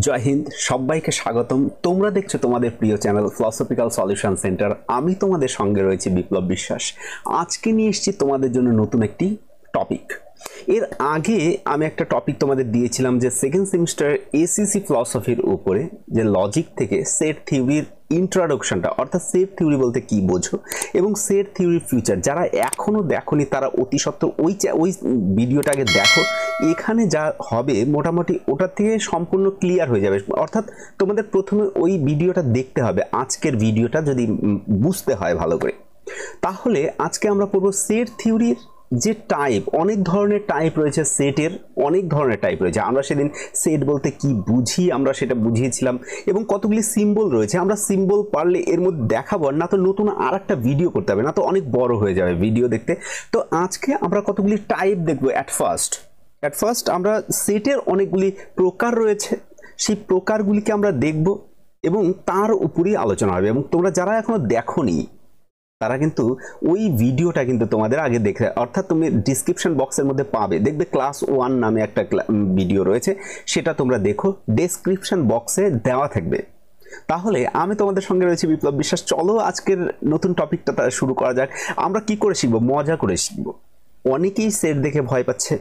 জয় হিন্দ, সবাইকে স্বাগতম। তোমরা দেখছো তোমাদের প্রিয় চ্যানেল ফিলসফিক্যাল সলিউশন সেন্টার। আমি তোমাদের সঙ্গে রয়েছি বিপ্লব বিশ্বাস। আজকে নিয়ে এসেছি তোমাদের জন্য নতুন একটি টপিক। এর আগে আমি একটা টপিক তোমাদের দিয়েছিলাম যে সেকেন্ড সেমিস্টার এসিসি ফিলসফির উপরে, যে লজিক থেকে সেট থিওরির ইন্ট্রোডাকশনটা, অর্থাৎ সেট থিওরি বলতে কি বোঝো এবং সেট থিওরির ফিউচার। যারা এখনও দেখোনি তারা অতি সত্ত্বর ওই ভিডিওটাকে দেখো। এখানে যা হবে মোটামুটি ওটার থেকে সম্পূর্ণ ক্লিয়ার হয়ে যাবে। অর্থাৎ তোমাদের প্রথমে ওই ভিডিওটা দেখতে হবে, আজকের ভিডিওটা যদি বুঝতে হয় ভালো করে। তাহলে আজকে আমরা পড়ব সেট থিওরির যে টাইপ। অনেক ধরনের টাইপ রয়েছে সেটের, অনেক ধরনের টাইপ রয়েছে। আমরা সেদিন সেট বলতে কি বুঝি আমরা সেটা বুঝিয়েছিলাম, এবং কতগুলি সিম্বল রয়েছে। আমরা সিম্বল পারলে এর মধ্যে দেখাবো, না তো নতুন আর একটা ভিডিও করতে হবে, না তো অনেক বড় হয়ে যাবে ভিডিও দেখতে। তো আজকে আমরা কতগুলি টাইপ দেখবো। অ্যাট ফার্স্ট আমরা সেটের অনেকগুলি প্রকার রয়েছে, সেই প্রকারগুলিকে আমরা দেখব এবং তার উপরেই আলোচনা হবে। এবং তোমরা যারা এখনো দেখোনি তারা কিন্তু ওই ভিডিওটা কিন্তু তোমাদের আগে দেখে, অর্থাৎ তুমি ডিসক্রিপশন বক্সের মধ্যে পাবে, দেখবে ক্লাস 1 নামে একটা ভিডিও রয়েছে, সেটা তোমরা দেখো, ডেসক্রিপশন বক্সে দেওয়া থাকবে। তাহলে আমি তোমাদের সঙ্গে রয়েছি বিপ্লব বিশ্বাস। চলো আজকের নতুন টপিকটা শুরু করা যাক। আমরা কি করে শিখবো? মজা করে শিখবো। অনেকেই সেট দেখে ভয় পাচ্ছে।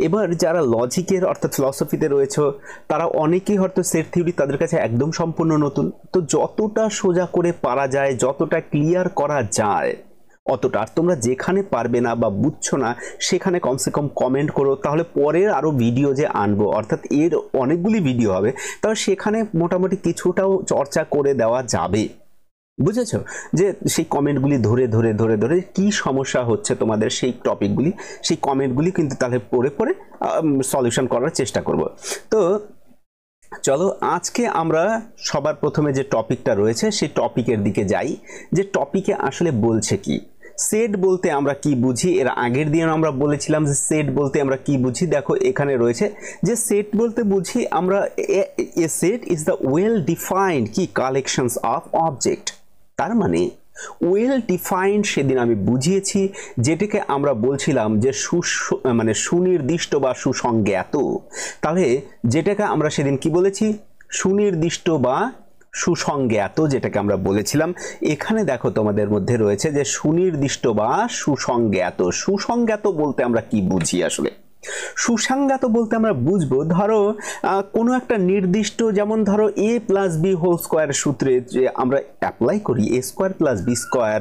এবার যারা লজিকের অর্থাৎ ফিলসফিতে রয়েছে তারা অনেকেই হয়তো সেট থিওরি তাদের কাছে একদম সম্পূর্ণ নতুন। তো যতটা সোজা করে পারা যায়, যতটা ক্লিয়ার করা যায় অতটা। আর তোমরা যেখানে পারবে না বা বুঝছো না সেখানে কমসে কম কমেন্ট করো, তাহলে পরের আরও ভিডিও যে আনবো, অর্থাৎ এর অনেকগুলি ভিডিও হবে, তাহলে সেখানে মোটামুটি কিছুটাও চর্চা করে দেওয়া যাবে। বুঝেছো? যে সেই কমেন্টগুলি ধরে ধরে ধরে ধরে কি সমস্যা হচ্ছে তোমাদের সেই টপিকগুলি, সেই কমেন্টগুলি কিন্তু তাহলে পড়ে পড়ে সলিউশন করার চেষ্টা করব। তো চলো আজকে আমরা সবার প্রথমে যে টপিকটা রয়েছে সেই টপিকের দিকে যাই, যে টপিকে আসলে বলছে কি। সেট বলতে আমরা কি বুঝি? এর আগের দিন আমরা বলেছিলাম যে সেট বলতে আমরা কি বুঝি। দেখো এখানে রয়েছে যে সেট বলতে বুঝি আমরা, a set is the well defined কি কালেকশনস অফ অবজেক্ট। তার মানে ওয়েল ডিফাইন্ড সেদিন আমি বুঝিয়েছি, যেটাকে আমরা বলছিলাম যে মানে সুনির্দিষ্ট বা সুসংজ্ঞাত। তাহলে যেটাকে আমরা সেদিন কি বলেছি? সুনির্দিষ্ট বা সুসংজ্ঞাত, যেটাকে আমরা বলেছিলাম। এখানে দেখো তোমাদের মধ্যে রয়েছে যে সুনির্দিষ্ট বা সুসংজ্ঞাত। সুসংজ্ঞাত বলতে আমরা কি বুঝি আসলে? সুসংজ্ঞাত বলতে আমরা বুঝবো, ধরো কোনো একটা নির্দিষ্ট, যেমন ধরো a plus b whole square সূত্রে যে আমরা অ্যাপ্লাই করি a square plus b square,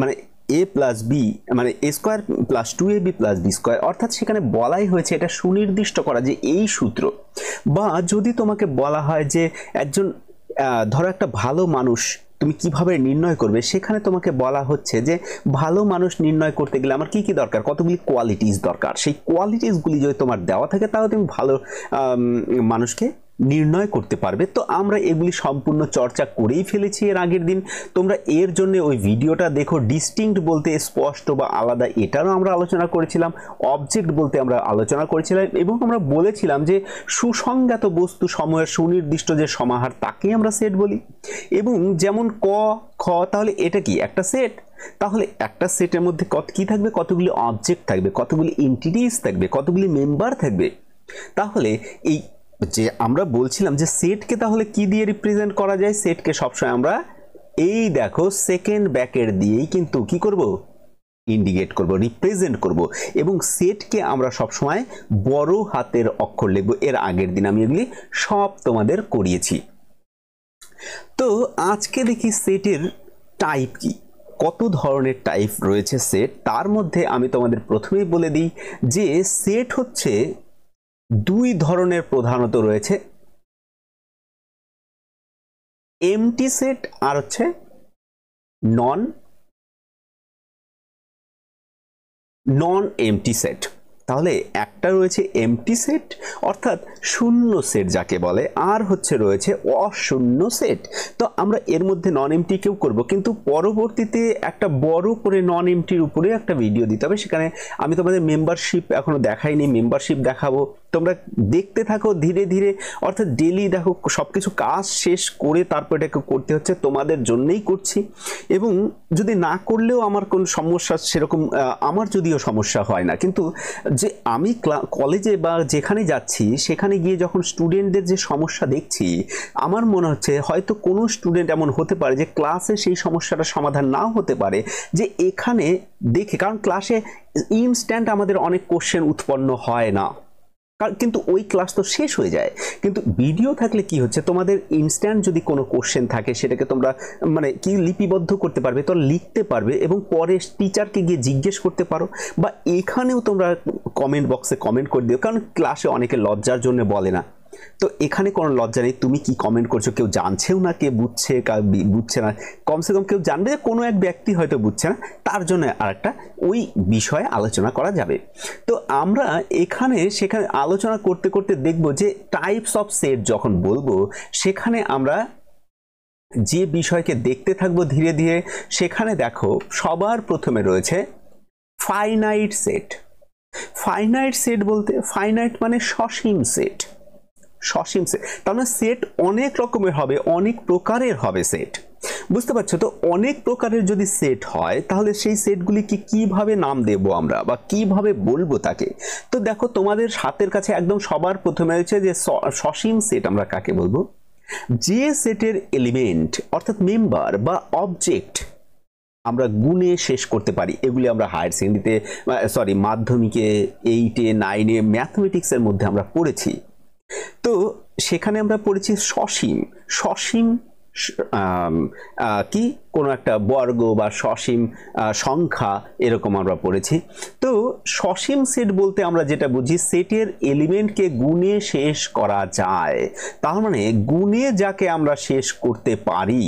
মানে a প্লাস বি মানে a স্কোয়ার প্লাস 2ab প্লাস বি স্কোয়ার, অর্থাৎ সেখানে বলাই হয়েছে এটা সুনির্দিষ্ট করা যে এই সূত্র। বা যদি তোমাকে বলা হয় যে একজন ধরো একটা ভালো মানুষ তুমি কিভাবে নির্ণয় করবে, সেখানে তোমাকে বলা হচ্ছে যে ভালো মানুষ নির্ণয় করতে গেলে আমার কি কি দরকার, কতগুলি কোয়ালিটিস দরকার। সেই কোয়ালিটিসগুলি যদি তোমার দেওয়া থাকে তাহলে তুমি ভালো মানুষকে নির্ণয় করতে পারবে। তো আমরা এগুলি সম্পূর্ণ চর্চা করেই ফেলেছি এর আগের দিন। তোমরা এর জন্য ওই ভিডিওটা দেখো। ডিস্টিংক্ট বলতে স্পষ্ট বা আলাদা, এটারও আমরা আলোচনা করেছিলাম। অবজেক্ট বলতে আমরা আলোচনা করেছিলাম, এবং আমরা বলেছিলাম যে সুসংজ্ঞাত বস্তু সমূহের সুনির্দিষ্ট যে সমাহার তাকেই আমরা সেট বলি। এবং যেমন ক খ, তাহলে এটা কি একটা সেট। তাহলে একটা সেটের মধ্যে কি থাকবে? কতগুলি অবজেক্ট থাকবে, কতগুলি এন্টিটিস থাকবে, কতগুলি মেম্বার থাকবে। তাহলে এই যে আমরা বলছিলাম যে সেটকে তাহলে কি দিয়ে রিপ্রেজেন্ট করা যায়? সেটকে সবসময় আমরা এই দেখো সেকেন্ড ব্র্যাকেট দিয়েই কিন্তু কি করব? ইন্ডিকেট করব, রিপ্রেজেন্ট করব। এবং সেটকে আমরা সবসময় বড় হাতের অক্ষর লিখব। এর আগের দিন আমি এগুলি সব তোমাদের করিয়েছি। তো আজকে দেখি সেটের টাইপ কি, কত ধরনের টাইপ রয়েছে সেট। তার মধ্যে আমি তোমাদের প্রথমেই বলে দিই যে সেট হচ্ছে দুই ধরনের প্রধানত রয়েছে, এমটি সেট আর হচ্ছে নন এমটি সেট। তাহলে একটা রয়েছে এমটি সেট অর্থাৎ শূন্য সেট যাকে বলে, আর হচ্ছে রয়েছে অশূন্য সেট। তো আমরা এর মধ্যে নন এমটি কেউ করব, কিন্তু পরবর্তীতে একটা বড় করে নন এমটির উপরে একটা ভিডিও দিতে হবে। সেখানে আমি তোমাদের মেম্বারশিপ এখনো দেখাইনি, মেম্বারশিপ দেখাবো। তোমরা দেখতে থাকো ধীরে ধীরে, অর্থাৎ ডেলি দেখো সবকিছু কাজ শেষ করে তারপর এটাকে করতে হচ্ছে, তোমাদের জন্যই করছি। এবং যদি না করলেও আমার কোনো সমস্যা সেরকম, আমার যদিও সমস্যা হয় না, কিন্তু যে আমি কলেজে বা যেখানে যাচ্ছি সেখানে গিয়ে যখন স্টুডেন্টদের যে সমস্যা দেখছি, আমার মনে হচ্ছে হয়তো কোনো স্টুডেন্ট এমন হতে পারে যে ক্লাসে সেই সমস্যাটা সমাধান নাও হতে পারে, যে এখানে দেখে, কারণ ক্লাসে ইনস্ট্যান্ট আমাদের অনেক কোশ্চেন উৎপন্ন হয় না, কিন্তু ওই ক্লাস তো শেষ হয়ে যায়। কিন্তু ভিডিও থাকলে কি হচ্ছে, তোমাদের ইনস্ট্যান্ট যদি কোনো কোশ্চেন থাকে সেটাকে তোমরা মানে কি লিপিবদ্ধ করতে পারবে, তোমরা লিখতে পারবে এবং পরে টিচারকে গিয়ে জিজ্ঞেস করতে পারো, বা এখানেও তোমরা কমেন্ট বক্সে কমেন্ট করে দিও, কারণ ক্লাসে অনেকে লজ্জার জন্য বলে না। তো এখানে কোনো লজ্জা নেই, তুমি কি কমেন্ট করছো কেউ জানছেও না, কে বুঝছে বুঝছে না, কমসে কম কেউ জানবে যে কোনো এক ব্যক্তি হয়তো বুঝছে না, তার জন্য আরেকটা ওই বিষয়ে আলোচনা করা যাবে। তো আমরা এখানে সেখানে আলোচনা করতে করতে দেখব যে টাইপস অফ সেট যখন বলবো, সেখানে আমরা যে বিষয়কে দেখতে থাকবো ধীরে ধীরে। সেখানে দেখো সবার প্রথমে রয়েছে ফাইনাইট সেট। ফাইনাইট সেট বলতে, ফাইনাইট মানে সসীম সেট, সসীম সেট, তার মানে সেট অনেক রকমের হবে, অনেক প্রকারের হবে সেট, বুঝতে পারছো? তো অনেক প্রকারের যদি সেট হয় তাহলে সেই সেটগুলিকে কিভাবে নাম দেব আমরা, বা কিভাবে বলবো তাকে? তো দেখো তোমাদের হাতের কাছে একদম সবার প্রথমে রয়েছে যে সসীম সেট আমরা কাকে বলবো, যে সেটের এলিমেন্ট অর্থাৎ মেম্বার বা অবজেক্ট আমরা গুণে শেষ করতে পারি। এগুলি আমরা হায়ার সেকেন্ডারিতে, সরি মাধ্যমিকে, 8-এ, 9-এ ম্যাথমেটিক্সের মধ্যে আমরা পড়েছি। তো সেখানে আমরা পড়েছি সসীম, সসীম কি কোনো একটা বর্গ বা সসীম সংখ্যা, এরকম আমরা পড়েছি। তো সসীম সেট বলতে আমরা যেটা বুঝি, সেটের এলিমেন্টকে গুণে শেষ করা যায়, তার মানে গুণে যাকে আমরা শেষ করতে পারি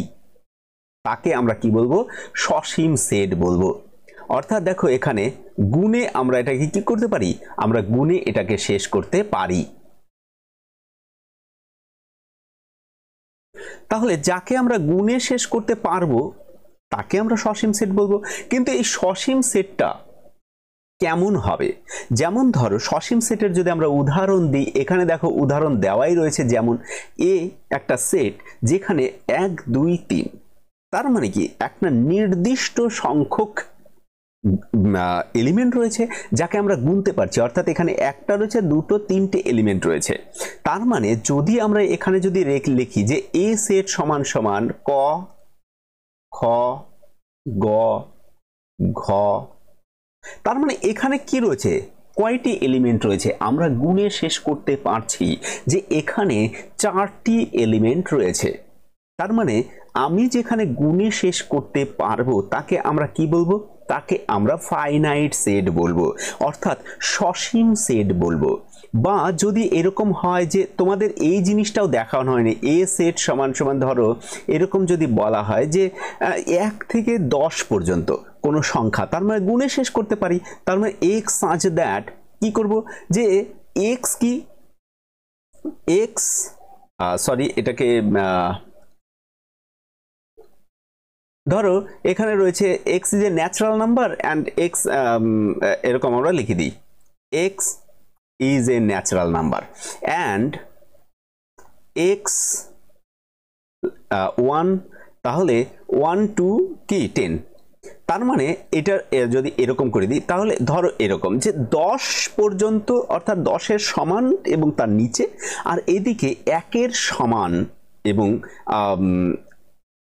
তাকে আমরা কি বলবো, সসীম সেট বলবো। অর্থাৎ দেখো এখানে গুণে আমরা এটাকে কি করতে পারি, আমরা গুণে এটাকে শেষ করতে পারি। তাহলে যাকে আমরা গুণে শেষ করতে পারবো তাকে আমরা সসীম সেট বলবো। কিন্তু এই সসীম সেটটা কেমন হবে, যেমন ধরো সসীম সেটের যদি আমরা উদাহরণ দিই, এখানে দেখো উদাহরণ দেওয়াই রয়েছে, যেমন এ একটা সেট যেখানে 1 2 3, তার মানে কি একটা নির্দিষ্ট সংখ্যক এলিমেন্ট রয়েছে যাকে আমরা গুনতে পারছি, অর্থাৎ এখানে একটা রয়েছে, দুটো, তিনটে এলিমেন্ট রয়েছে। তার মানে যদি আমরা এখানে যদি লিখি যে এ সেট সমান সমান ক খ গ ঘ, তার মানে এখানে কি রয়েছে, কয়টি এলিমেন্ট রয়েছে, আমরা গুণে শেষ করতে পারছি যে এখানে 4টি এলিমেন্ট রয়েছে। তার মানে আমি যেখানে গুণে শেষ করতে পারবো তাকে আমরা কি বলবো, তাকে আমরা ফাইনাইট সেট বলবো, অর্থাৎ সসীম সেট বলবো। বা যদি এরকম হয় যে তোমাদের এই জিনিসটাও দেখানো হয়নি, এ সেট সমান সমান ধরো এরকম যদি বলা হয় যে 1 থেকে 10 পর্যন্ত কোনো সংখ্যা, তার মানে গুণে শেষ করতে পারি, তার মানে এক্স সাচ দ্যাট কি করব, যে এক্স কি এক্স, সরি এটাকে ধরো এখানে রয়েছে x is a natural number and x, এরকম আমরা লিখে দিই x is a natural number and x 1, তাহলে 1 2 কি 10, তার মানে এটা যদি এরকম করে দিই তাহলে ধরো এরকম যে 10 পর্যন্ত, অর্থাৎ 10-এর সমান এবং তার নিচে, আর এদিকে 1-এর সমান এবং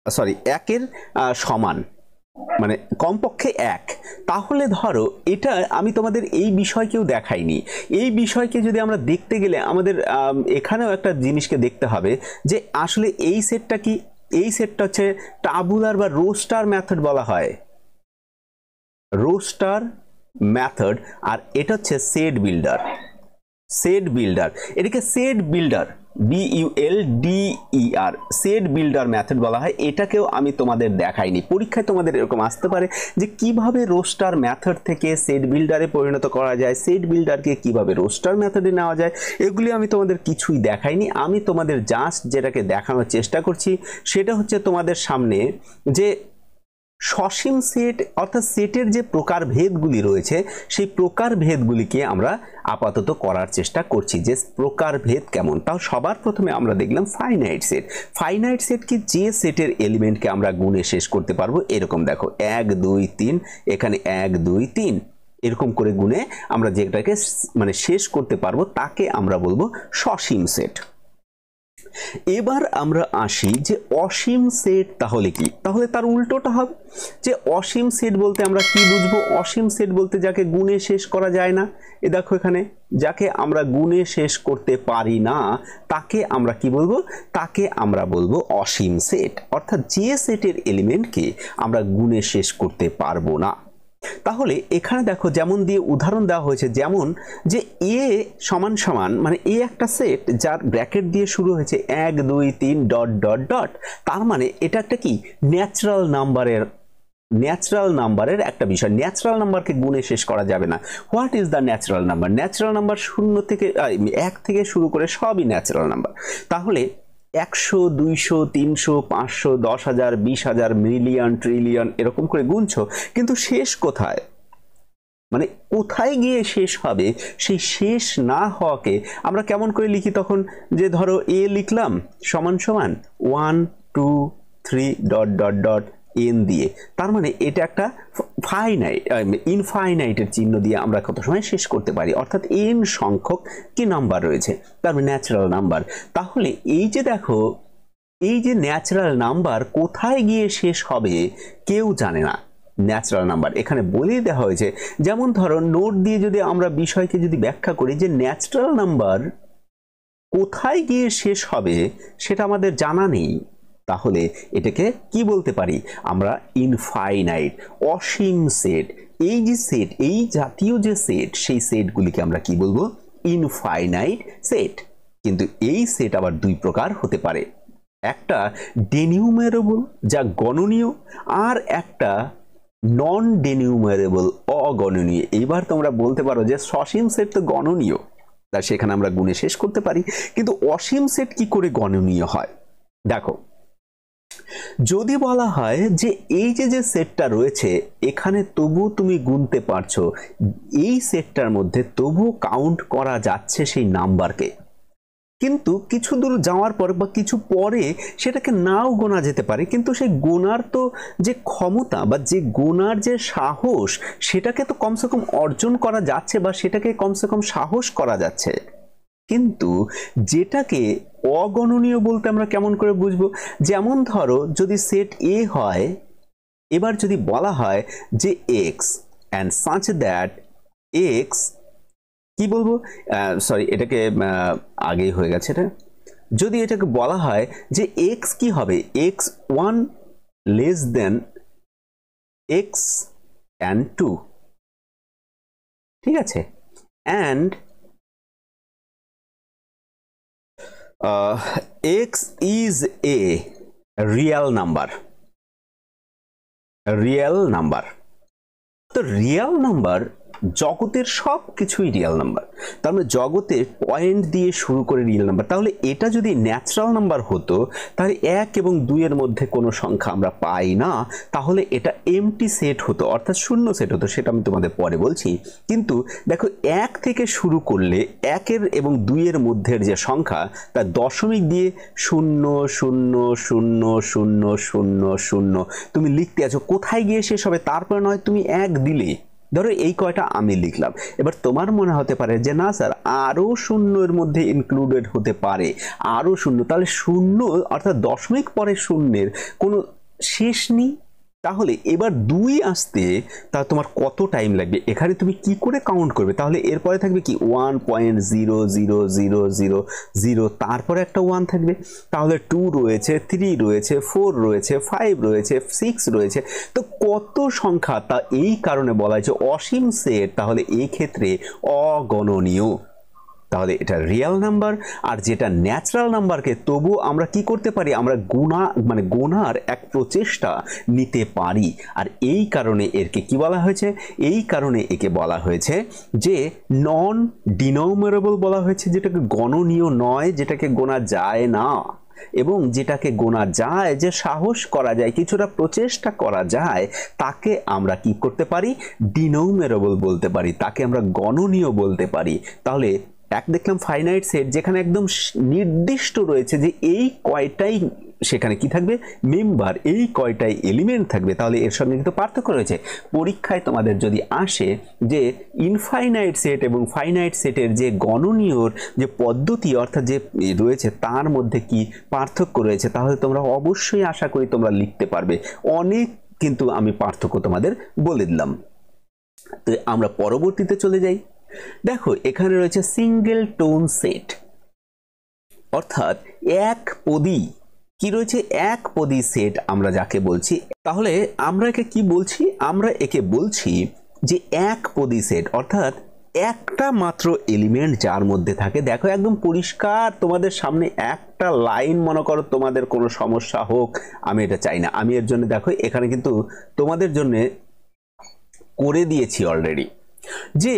সরি 1-এর সমান, মানে কমপক্ষে 1। তাহলে ধরো এটা আমি তোমাদের এই বিষয়কেও দেখাইনি, এই বিষয়কে যদি আমরা দেখতে গেলে আমাদের এখানেও একটা জিনিসকে দেখতে হবে যে আসলে এই সেটটা কি, এই সেটটা হচ্ছে টাবুলার বা রোস্টার মেথড বলা হয়, রোস্টার মেথড, আর এটা হচ্ছে সেট বিল্ডার, সেট বিল্ডার, এটাকে set builder BULDER set builder method বলা হয়। এটাকেও আমি তোমাদের দেখাইনি, পরীক্ষায় তোমাদের এরকম আসতে পারে যে কিভাবে রোস্টার মেথড থেকে সেট বিল্ডারে পরিণত করা যায়, সেট বিল্ডারকে কিভাবে রোস্টার মেথডে নেওয়া যায়, এগুলি আমি তোমাদের কিছুই দেখাইনি। আমি তোমাদের জাস্ট যেটাকে দেখানোর চেষ্টা করছি সেটা হচ্ছে তোমাদের সামনে যে সসীম সেট অর্থাৎ সেটের যে প্রকারভেদগুলি রয়েছে সেই প্রকারভেদগুলিকে আমরা আপাতত করার চেষ্টা করছি যে প্রকারভেদ কেমন। তাও সবার প্রথমে আমরা দেখলাম ফাইনাইট সেট। ফাইনাইট সেট কি, যে সেটের এলিমেন্টকে আমরা গুণে শেষ করতে পারবো, এরকম দেখো 1 2 3, এখানে 1 2 3, এরকম করে গুণে আমরা যেটাকে মানে শেষ করতে পারবো তাকে আমরা বলবো সসীম সেট। এবার আমরা আসি যে অসীম সেট তাহলে কি, তাহলে তার উল্টোটা হবে যে অসীম সেট বলতে আমরা কি বুঝবো? অসীম সেট বলতে যাকে গুণে শেষ করা যায় না, এ দেখো এখানে যাকে আমরা গুণে শেষ করতে পারি না তাকে আমরা কি বলবো? তাকে আমরা বলবো অসীম সেট, অর্থাৎ যে সেটের এলিমেন্টকে আমরা গুণে শেষ করতে পারবো না। তাহলে এখানে দেখো যেমন দিয়ে উদাহরণ দেওয়া হয়েছে, যেমন যে এ সমান সমান মানে এ একটা সেট যার ব্র্যাকেট দিয়ে শুরু হয়েছে 1 2 3 ডট ডট ডট, তার মানে এটা একটা কি ন্যাচারাল নাম্বারের একটা বিষয়। ন্যাচারাল নাম্বারকে গুণে শেষ করা যাবে না। What is the natural number? Natural number 0 থেকে 1 থেকে শুরু করে সবই ন্যাচারাল নাম্বার। তাহলে 100 200 300 500 10,000 20,000 মিলিয়ন ট্রিলিয়ন এরকম করে গুনছো, কিন্তু শেষ কোথায়? মানে কোথায় গিয়ে শেষ হবে সেই শেষ না হওয়াকে আমরা কেমন করে লিখি তখন? যে ধরো এ লিখলাম সমান সমান 1 2 3 ডট ডট ডট এন দিয়ে, তার মানে এটা একটা ইনফাইনাইটের চিহ্ন দিয়ে আমরা কত সময় শেষ করতে পারি, অর্থাৎ এন সংখ্যক কি নাম্বার রয়েছে, তার মানে ন্যাচারাল নাম্বার। তাহলে এই যে দেখো এই যে ন্যাচারাল নাম্বার কোথায় গিয়ে শেষ হবে কেউ জানে না। ন্যাচারাল নাম্বার এখানে বলে দেওয়া হয়েছে, যেমন ধরো নোট দিয়ে যদি আমরা বিষয়কে যদি ব্যাখ্যা করি যে ন্যাচারাল নাম্বার কোথায় গিয়ে শেষ হবে সেটা আমাদের জানা নেই, তাহলে এটাকে কি বলতে পারি আমরা? ইনফাইনাইট, অসীম সেট। এই যে সেট, এই জাতীয় যে সেট, সেই সেটগুলিকে আমরা কি বলবো? Infinite set. কিন্তু এই সেট আবার দুই প্রকার হতে পারে, একটা ডেনিউমেরেবল যা গণনীয়, আর একটা নন ডেনিউমেরেবল অগণনীয়। এইবার তোমরা বলতে পারো যে সসীম সেট তো গণনীয়, তা সেখানে আমরা গুণে শেষ করতে পারি, কিন্তু অসীম সেট কি করে গণনীয় হয়? দেখো, যদি বলা হয় যে এই যে সেটটা রয়েছে এখানে তবু তুমি গুনতে পারছো, এই সেটটার মধ্যে তবু কাউন্ট করা যাচ্ছে সেই নাম্বারকে, কিন্তু কিছু দূর যাওয়ার পর বা কিছু পরে সেটাকে নাও গোনা যেতে পারে, কিন্তু সেই গোনার তো যে ক্ষমতা বা যে গোনার যে সাহস সেটাকে তো কমসে কম অর্জন করা যাচ্ছে বা সেটাকে কমসে কম সাহস করা যাচ্ছে। কিন্তু যেটাকে অগণনীয় বলতে আমরা কেমন করে বুঝবো? যেমন ধরো যদি সেট এ হয়, এবার যদি বলা হয় যে x and such that x, কি বলবো, সরি এটাকে আগেই হয়ে গেছে, এটা যদি এটাকে বলা হয় যে এক্স কি হবে? X 1 less than x and 2, ঠিক আছে, and x is a real number. তো রিয়েল নাম্বার জগতের সব কিছুই রিয়েল নাম্বার, তার মানে জগতে পয়েন্ট দিয়ে শুরু করে রিয়েল নাম্বার। তাহলে এটা যদি ন্যাচারাল নাম্বার হতো তাহলে 1 এবং 2 এর মধ্যে কোনো সংখ্যা আমরা পাই না, তাহলে এটা এমটি সেট হতো, অর্থাৎ শূন্য সেট হতো, সেটা আমি তোমাদের পরে বলছি। কিন্তু দেখো 1 থেকে শুরু করলে 1 এবং 2 এর মধ্যের যে সংখ্যা তার দশমিক দিয়ে 0 0 0 0 0 0 তুমি লিখতে আছো, কোথায় গিয়ে শেষ হবে? তারপরে নয় তুমি 1 দিলে, ধরো এই কয়টা আমি লিখলাম, এবার তোমার মনে হতে পারে যে না স্যার আরো শূন্যের মধ্যে ইনক্লুডেড হতে পারে, আরো শূন্য, তাহলে শূন্য অর্থাৎ দশমিক পরে শূন্যের কোনো শেষ নেই। তাহলে এবার 2 আসতে তা তোমার কত টাইম লাগবে? এখানে তুমি কি করে কাউন্ট করবে? তাহলে এরপরে থাকবে কি 1.0000, তারপরে একটা 1 থাকবে, তাহলে 2 রয়েছে, 3 রয়েছে, 4 রয়েছে, 5 রয়েছে, 6 রয়েছে, তো কত সংখ্যা? তা এই কারণে বলা হয়েছে অসীম সেট, তাহলে এই ক্ষেত্রে অগণনীয়। তাহলে এটা রিয়েল নাম্বার, আর যেটা ন্যাচারাল নাম্বারকে তবু আমরা কি করতে পারি? আমরা গোনার এক প্রচেষ্টা নিতে পারি। আর এই কারণে এরকে কি বলা হয়েছে? এই কারণে একে বলা হয়েছে যে নন ডিনোমিনেবল বলা হয়েছে, যেটাকে গণনীয় নয়, যেটাকে গোনা যায় না, এবং যেটাকে গোনা যায়, যে সাহস করা যায়, কিছুটা প্রচেষ্টা করা যায়, তাকে আমরা কি করতে পারি? ডিনোমিনেবল বলতে পারি, তাকে আমরা গণনীয় বলতে পারি। তাহলে এক দেখলাম ফাইনাইট সেট যেখানে একদম নির্দিষ্ট রয়েছে যে এই কয়টাই সেখানে কি থাকবে মেম্বার এই কয়টাই এলিমেন্ট থাকবে, তাহলে এর সঙ্গে কিন্তু পার্থক্য রয়েছে। পরীক্ষায় তোমাদের যদি আসে যে ইনফাইনাইট সেট এবং ফাইনাইট সেটের যে গণনীয়র যে পদ্ধতি অর্থাৎ যে রয়েছে তার মধ্যে কি পার্থক্য রয়েছে, তাহলে তোমরা অবশ্যই আশা করি তোমরা লিখতে পারবে। অনেক কিন্তু আমি পার্থক্য তোমাদের বলে দিলাম। তো আমরা পরবর্তীতে চলে যাই। দেখো এখানে রয়েছে সিঙ্গেল টোন সেট, অর্থাৎ এক পদী কি রয়েছে, এক পদী সেট আমরা যাকে বলছি। তাহলে আমরা একে কি বলছি, আমরা একে বলছি যে এক পদী সেট, অর্থাৎ একটা মাত্র এলিমেন্ট যার মধ্যে থাকে। দেখো একদম পরিষ্কার তোমাদের সামনে একটা লাইন, মনে করো তোমাদের কোনো সমস্যা হোক, আমি এটা চাই না। আমি এর জন্য দেখো এখানে কিন্তু তোমাদের জন্য করে দিয়েছি অলরেডি যে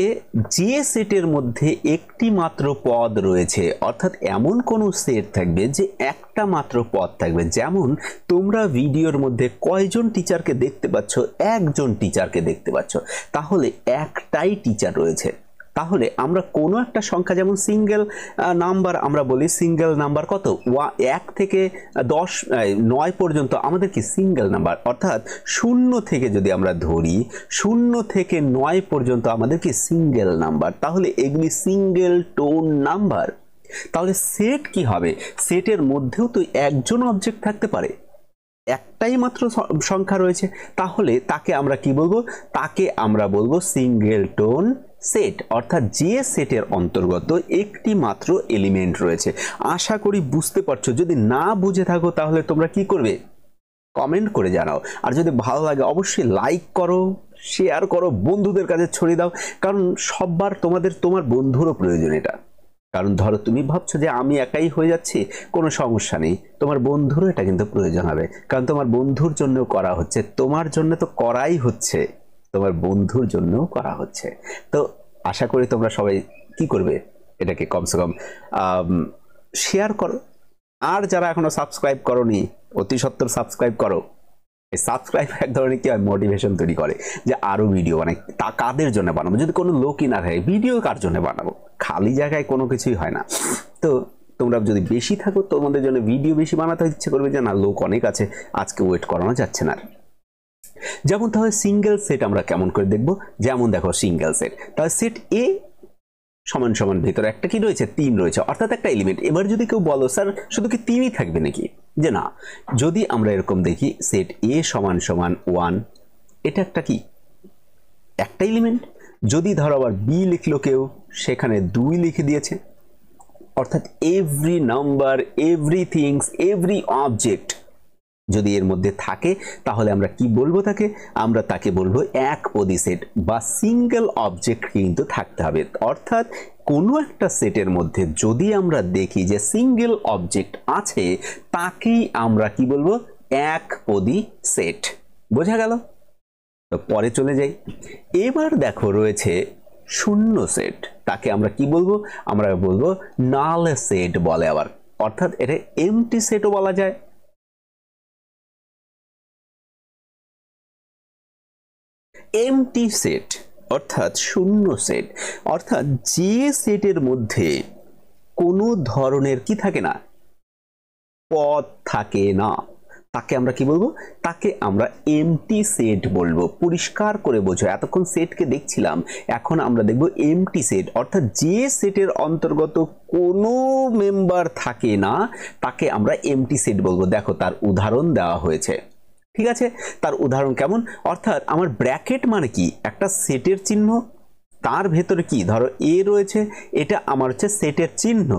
যে সেটের মধ্যে একটি মাত্র পদ রয়েছে, অর্থাৎ এমন কোন সেট থাকবে যে একটা মাত্র পদ থাকবে। যেমন তোমরা ভিডিওর মধ্যে কয়জন টিচারকে দেখতে পাচ্ছ, একজন টিচারকে দেখতে পাচ্ছ, তাহলে একটাই টিচার রয়েছে। তাহলে আমরা কোনো একটা সংখ্যা যেমন সিঙ্গেল নাম্বার আমরা বলি, সিঙ্গেল নাম্বার কত 1 থেকে 9 পর্যন্ত আমাদের কি সিঙ্গেল নাম্বার, অর্থাৎ 0 থেকে যদি আমরা ধরি 0 থেকে 9 পর্যন্ত আমাদের কি সিঙ্গেল নাম্বার, তাহলে এগুলি সিঙ্গেল টোন নাম্বার। তাহলে সেট কি হবে, সেটের মধ্যেও তো একজন অবজেক্ট থাকতে পারে, একটাই মাত্র সংখ্যা রয়েছে, তাহলে তাকে আমরা কি বলবো, তাকে আমরা বলবো সিঙ্গেল টোন সেট, অর্থাৎ যে সেটের অন্তর্গত একটি মাত্র এলিমেন্ট রয়েছে। আশা করি বুঝতে পারছো। যদি না বুঝে থাকো তাহলে তোমরা কি করবে, কমেন্ট করে জানাও। আর যদি ভালো লাগে অবশ্যই লাইক করো, শেয়ার করো, বন্ধুদের কাছে ছড়িয়ে দাও, কারণ সববার তোমার বন্ধুরও প্রয়োজন এটা। কারণ ধরো তুমি ভাবছো যে আমি একাই হয়ে যাচ্ছি, কোনো সমস্যা নেই, তোমার বন্ধুরও এটা কিন্তু প্রয়োজন হবে, কারণ তোমার বন্ধুর জন্য করা হচ্ছে, তোমার জন্য তো করাই হচ্ছে, তোমার বন্ধুর জন্যও করা হচ্ছে। তো আশা করি তোমরা সবাই কি করবে, এটাকে কমসে কম শেয়ার করো। আর যারা এখনো সাবস্ক্রাইব করোনি অতি সত্বর সাবস্ক্রাইব করো। এই সাবস্ক্রাইব এক ধরনের কি হয়, মোটিভেশন তৈরি করে যে আরো ভিডিও বানাই। তা কাদের জন্য বানাবো, যদি কোনো লোকই না থাকে ভিডিও কার জন্য বানাবো, খালি জায়গায় কোনো কিছুই হয় না। তো তোমরা যদি বেশি থাকো তোমাদের জন্য ভিডিও বেশি বানাতে ইচ্ছে করবে যে না লোক অনেক আছে, আজকে ওয়েট করানো যাচ্ছে না। যেমন তাহলে সিঙ্গেল সেট আমরা কেমন করে দেখবো, যেমন দেখো সিঙ্গেল সেট, তাহলে সেট এ সমান সমান ভিতরে একটা কি রয়েছে, 3 রয়েছে, অর্থাৎ একটা এলিমেন্ট। এবার যদি কেউ বলো স্যার শুধু কি 3ই থাকবে নাকি, যে না, যদি আমরা এরকম দেখি সেট এ সমান সমান 1, এটা একটা কি একটা এলিমেন্ট। যদি ধরো আবার বি লিখলো কেউ, সেখানে 2 লিখে দিয়েছে, অর্থাৎ every number, everythings, every object যদি এর মধ্যে থাকে তাহলে আমরা কি বলবো, আমরা তাকে বলবো একপদী সেট বা সিঙ্গেল অবজেক্ট কিন্তু থাকতে হবে। অর্থাৎ কোনো একটা সেটের মধ্যে যদি আমরা দেখি যে সিঙ্গেল অবজেক্ট আছে, তাকেই আমরা কি বলবো, একপদী সেট। বোঝা গেল? তো পরে চলে যাই। এবার দেখো রয়েছে শূন্য সেট, তাকে আমরা কি বলবো, আমরা বলবো নাল সেট বলে আবার, অর্থাৎ এটা এমটি সেটও বলা যায়। এমটি সেট অর্থাৎ শূন্য সেট, অর্থাৎ যে সেটের মধ্যে কোনো ধরনের কি থাকে না, পদ থাকে না, তাকে আমরা কি বলবো, তাকে আমরা এমটি সেট বলবো। পরিষ্কার করে বোঝো, এতক্ষণ সেটকে দেখছিলাম, এখন আমরা দেখব এমটি সেট, অর্থাৎ যে সেটের অন্তর্গত কোনো মেম্বার থাকে না তাকে আমরা এমটি সেট বলবো। দেখো তার উদাহরণ দেওয়া হয়েছে, ঠিক আছে? তার উদাহরণ কেমন, অর্থাৎ আমার ব্র্যাকেট মানে কি, একটা সেটের চিহ্ন, তার ভেতরে কি ধরো এ রয়েছে, এটা আমার হচ্ছে সেটের চিহ্ন,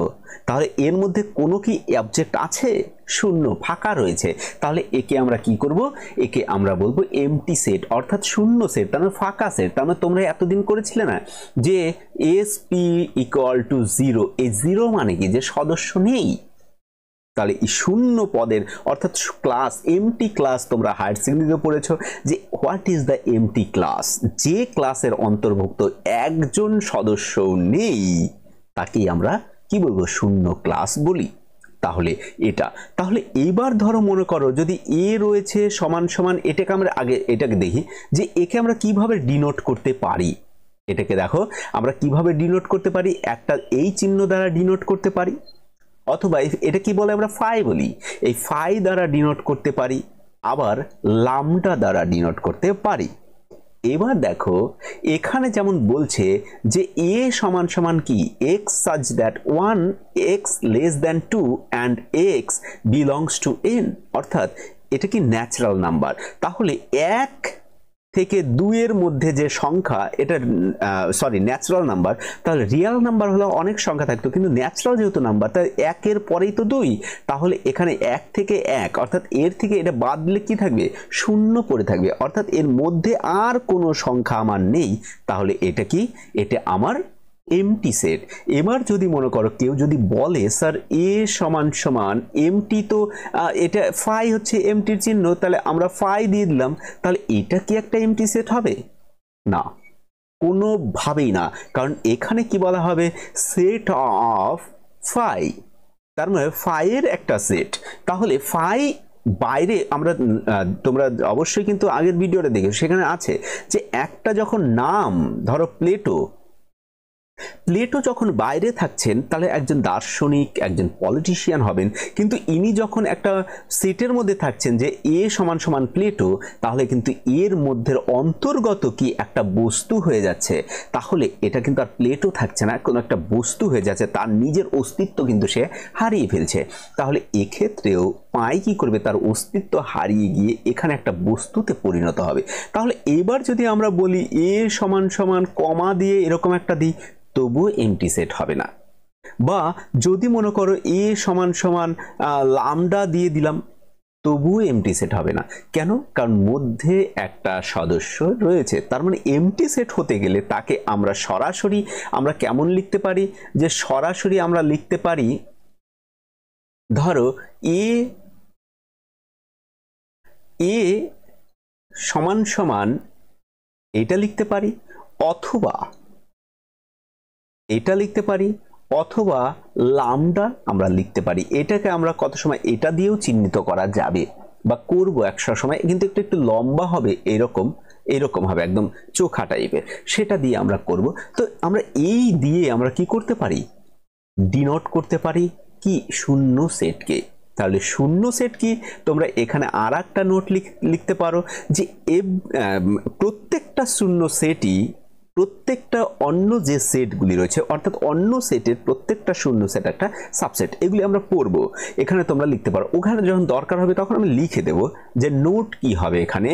তাহলে এর মধ্যে কোনো কি অবজেক্ট আছে, শূন্য, ফাঁকা রয়েছে, তাহলে একে আমরা কি করব, একে আমরা বলবো এমটি সেট, অর্থাৎ শূন্য সেট, তার মানে ফাঁকা সেট। তার মানে তোমরা এতদিন করেছিলে না যে এসপি ইকুয়াল টু 0, এই 0 মানে কি, যে সদস্য নেই। তাহলে এই শূন্য পদের অর্থাৎ ক্লাস, এমটি ক্লাস তোমরা হায়ার সেকেন্ডারিতে পড়েছো যে what is the MT class, যে ক্লাসের অন্তর্ভুক্ত একজন সদস্য নেই তাকেই আমরা কি বলবো, শূন্য ক্লাস বলি। তাহলে এটা, তাহলে এবার ধরো মনে করো যদি এ রয়েছে সমান সমান, এটাকে আমরা আগে এটাকে দেখি যে একে আমরা কিভাবে ডিনোট করতে পারি। এটাকে দেখো আমরা কিভাবে ডিনোট করতে পারি, একটা এই চিহ্ন দ্বারা ডিনোট করতে পারি, অথবা এটা কি বলে আমরা ফাই বলি, এই ফাই দ্বারা ডিনোট করতে পারি, আবার লামডা দ্বারা ডিনোট করতে পারি। এবার দেখো এখানে যেমন বলছে যে a সমান সমান কি x such that 1x less than 2 and x belongs to n, অর্থাৎ এটা কি ন্যাচারাল নাম্বার। তাহলে 1 থেকে 2 এর মধ্যে যে সংখ্যা এটা ন্যাচারাল নাম্বার, তাহলে রিয়েল নাম্বার হলে অনেক সংখ্যা থাকতো, কিন্তু ন্যাচারাল যেহেতু নাম্বার তাই 1 এর পরেই তো 2, তাহলে এখানে 1 থেকে 1 অর্থাৎ এর থেকে এটা বাদ দিলে কি থাকবে 0 পড়ে থাকবে, অর্থাৎ এর মধ্যে আর কোনো সংখ্যা আমার নেই। তাহলে এটা কি, এটা আমার এমটি সেট। এবার যদি মনে করো কেউ যদি বলে স্যার এ সমান সমান এমটি, তো এটা ফাই হচ্ছে এমটির চিহ্ন, তাহলে আমরা ফাই দিয়ে দিলাম, তাহলে এটা কি একটা এমটি সেট হবে? না, কোনোভাবেই না, কারণ এখানে কি বলা হবে সেট অফ ফাই, তার মানে ফাই এর একটা সেট। তাহলে ফাই বাইরে আমরা তোমরা অবশ্যই কিন্তু আগের ভিডিওটা দেখো, সেখানে আছে যে একটা যখন নাম ধরো প্লেটো যখন বাইরে থাকছেন তাহলে একজন দার্শনিক একজন পলিটিশিয়ান হবেন, কিন্তু ইনি যখন একটা সেটের মধ্যে থাকছেন যে এ সমান সমান প্লেটো, তাহলে কিন্তু এর মধ্যে অন্তর্গত কি একটা বস্তু হয়ে যাচ্ছে, তাহলে এটা কিন্তু আর প্লেটো থাকছে না, কোনো একটা বস্তু হয়ে যাচ্ছে, তার নিজের অস্তিত্ব কিন্তু সে হারিয়ে ফেলছে। তাহলে এক্ষেত্রেও পাই কি করবে, তার অস্তিত্ব হারিয়ে গিয়ে এখানে একটা বস্তুতে পরিণত হবে। তাহলে এবার যদি আমরা বলি এ সমান সমান কমা দিয়ে এরকম একটা দিই, তবুও এমটি সেট হবে না। বা যদি মনে করো এ সমান সমান লামডা দিয়ে দিলাম, তবুও এমটি সেট হবে না। কেন? কারণ মধ্যে একটা সদস্য রয়েছে। তার মানে এমটি সেট হতে গেলে তাকে আমরা সরাসরি আমরা কেমন লিখতে পারি, যে সরাসরি আমরা লিখতে পারি ধরো এ সমান সমান এটা লিখতে পারি, অথবা এটা লিখতে পারি, অথবা লামডা আমরা লিখতে পারি। এটাকে আমরা কত সময় এটা দিয়েও চিহ্নিত করা যাবে বা করব একশো সময়, কিন্তু একটু একটু লম্বা হবে, এরকম হবে একদম চোখা টাইপের, সেটা দিয়ে আমরা করব। তো আমরা এই দিয়ে আমরা কি করতে পারি, ডিনোট করতে পারি কি শূন্য সেটকে। তাহলে শূন্য সেট কি, তোমরা এখানে আর একটা নোট লিখতে পারো যে প্রত্যেকটা শূন্য সেটই প্রত্যেকটা অন্য যে সেটগুলি রয়েছে, অর্থাৎ অন্য সেটের প্রত্যেকটা শূন্য সেট একটা সাবসেট। এগুলি আমরা পড়ব, এখানে তোমরা লিখতে পারো। ওখানে যখন দরকার হবে তখন আমি লিখে দেব যে নোট কি হবে এখানে,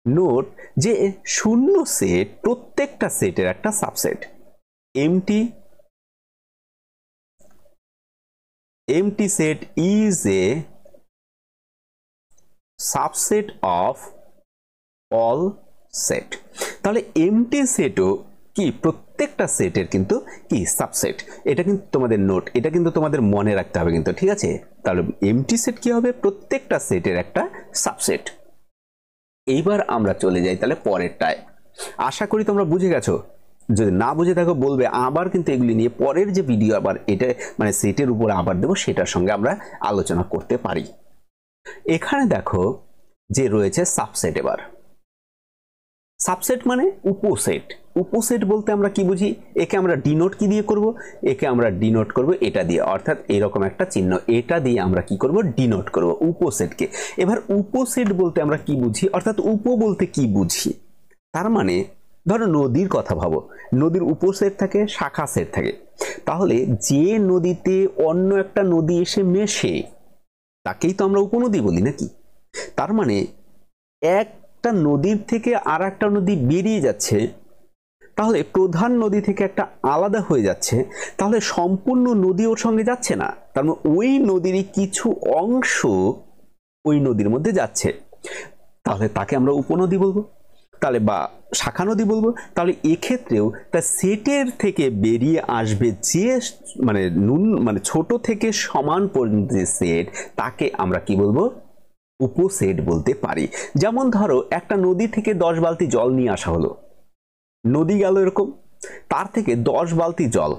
নোট যে শূন্য সেট প্রত্যেকটা সেটের একটা subset. empty set is a subset of all set। তাহলে empty সেটও কি প্রত্যেকটা সেটের কিন্তু কি সাবসেট। এটা কিন্তু তোমাদের নোট, এটা কিন্তু তোমাদের মনে রাখতে হবে কিন্তু, ঠিক আছে? তাহলে empty সেট কি হবে, প্রত্যেকটা সেটের একটা সাবসেট। এইবার আমরা চলে যাই তাহলে পরেরটায়। আশা করি তোমরা বুঝে গেছো, যদি না বুঝে থাকো বলবে, আবার কিন্তু এগুলি নিয়ে পরের যে ভিডিও আবার এটা মানে সেটের উপর আবার দেবো, সেটার সঙ্গে আমরা আলোচনা করতে পারি। এখানে দেখো যে রয়েছে সাবসেট। এবার সাবসেট মানে উপসেট। উপসেট বলতে আমরা কি বুঝি, একে আমরা ডিনোট কি দিয়ে করব, একে আমরা ডিনোট করব এটা দিয়ে, অর্থাৎ এরকম একটা চিহ্ন, এটা দিয়ে আমরা কি করব, ডিনোট করব উপসেটকে। এবার উপসেট বলতে আমরা কি বুঝি, অর্থাৎ উপ বলতে কি বুঝি, তার মানে ধরো নদীর কথা ভাবো, নদীর উপসেট থাকে, শাখা সেট থাকে। তাহলে যে নদীতে অন্য একটা নদী এসে মেশে তাকেই তো আমরা উপনদী বলি নাকি। তার মানে একটা নদীর থেকে আর একটা নদী বেরিয়ে যাচ্ছে, তাহলে প্রধান নদী থেকে একটা আলাদা হয়ে যাচ্ছে, তাহলে সম্পূর্ণ নদী ওর সঙ্গে যাচ্ছে না, তার মানে ওই নদীরই কিছু অংশ ওই নদীর মধ্যে যাচ্ছে, তাহলে তাকে আমরা উপনদী বলবো, তাহলে বা শাখা নদী বলবো। তাহলে এক্ষেত্রেও তা সেটের থেকে বেরিয়ে আসবে যে মানে ছোট থেকে সমান পর্যন্ত যে সেট, তাকে আমরা কি বলবো, উপসেট বলতে পারি। যেমন ধরো একটা নদী থেকে 10 বালতি জল নিয়ে আসা হলো, নদী গেল এরকম, তার থেকে 10 বালতি জল,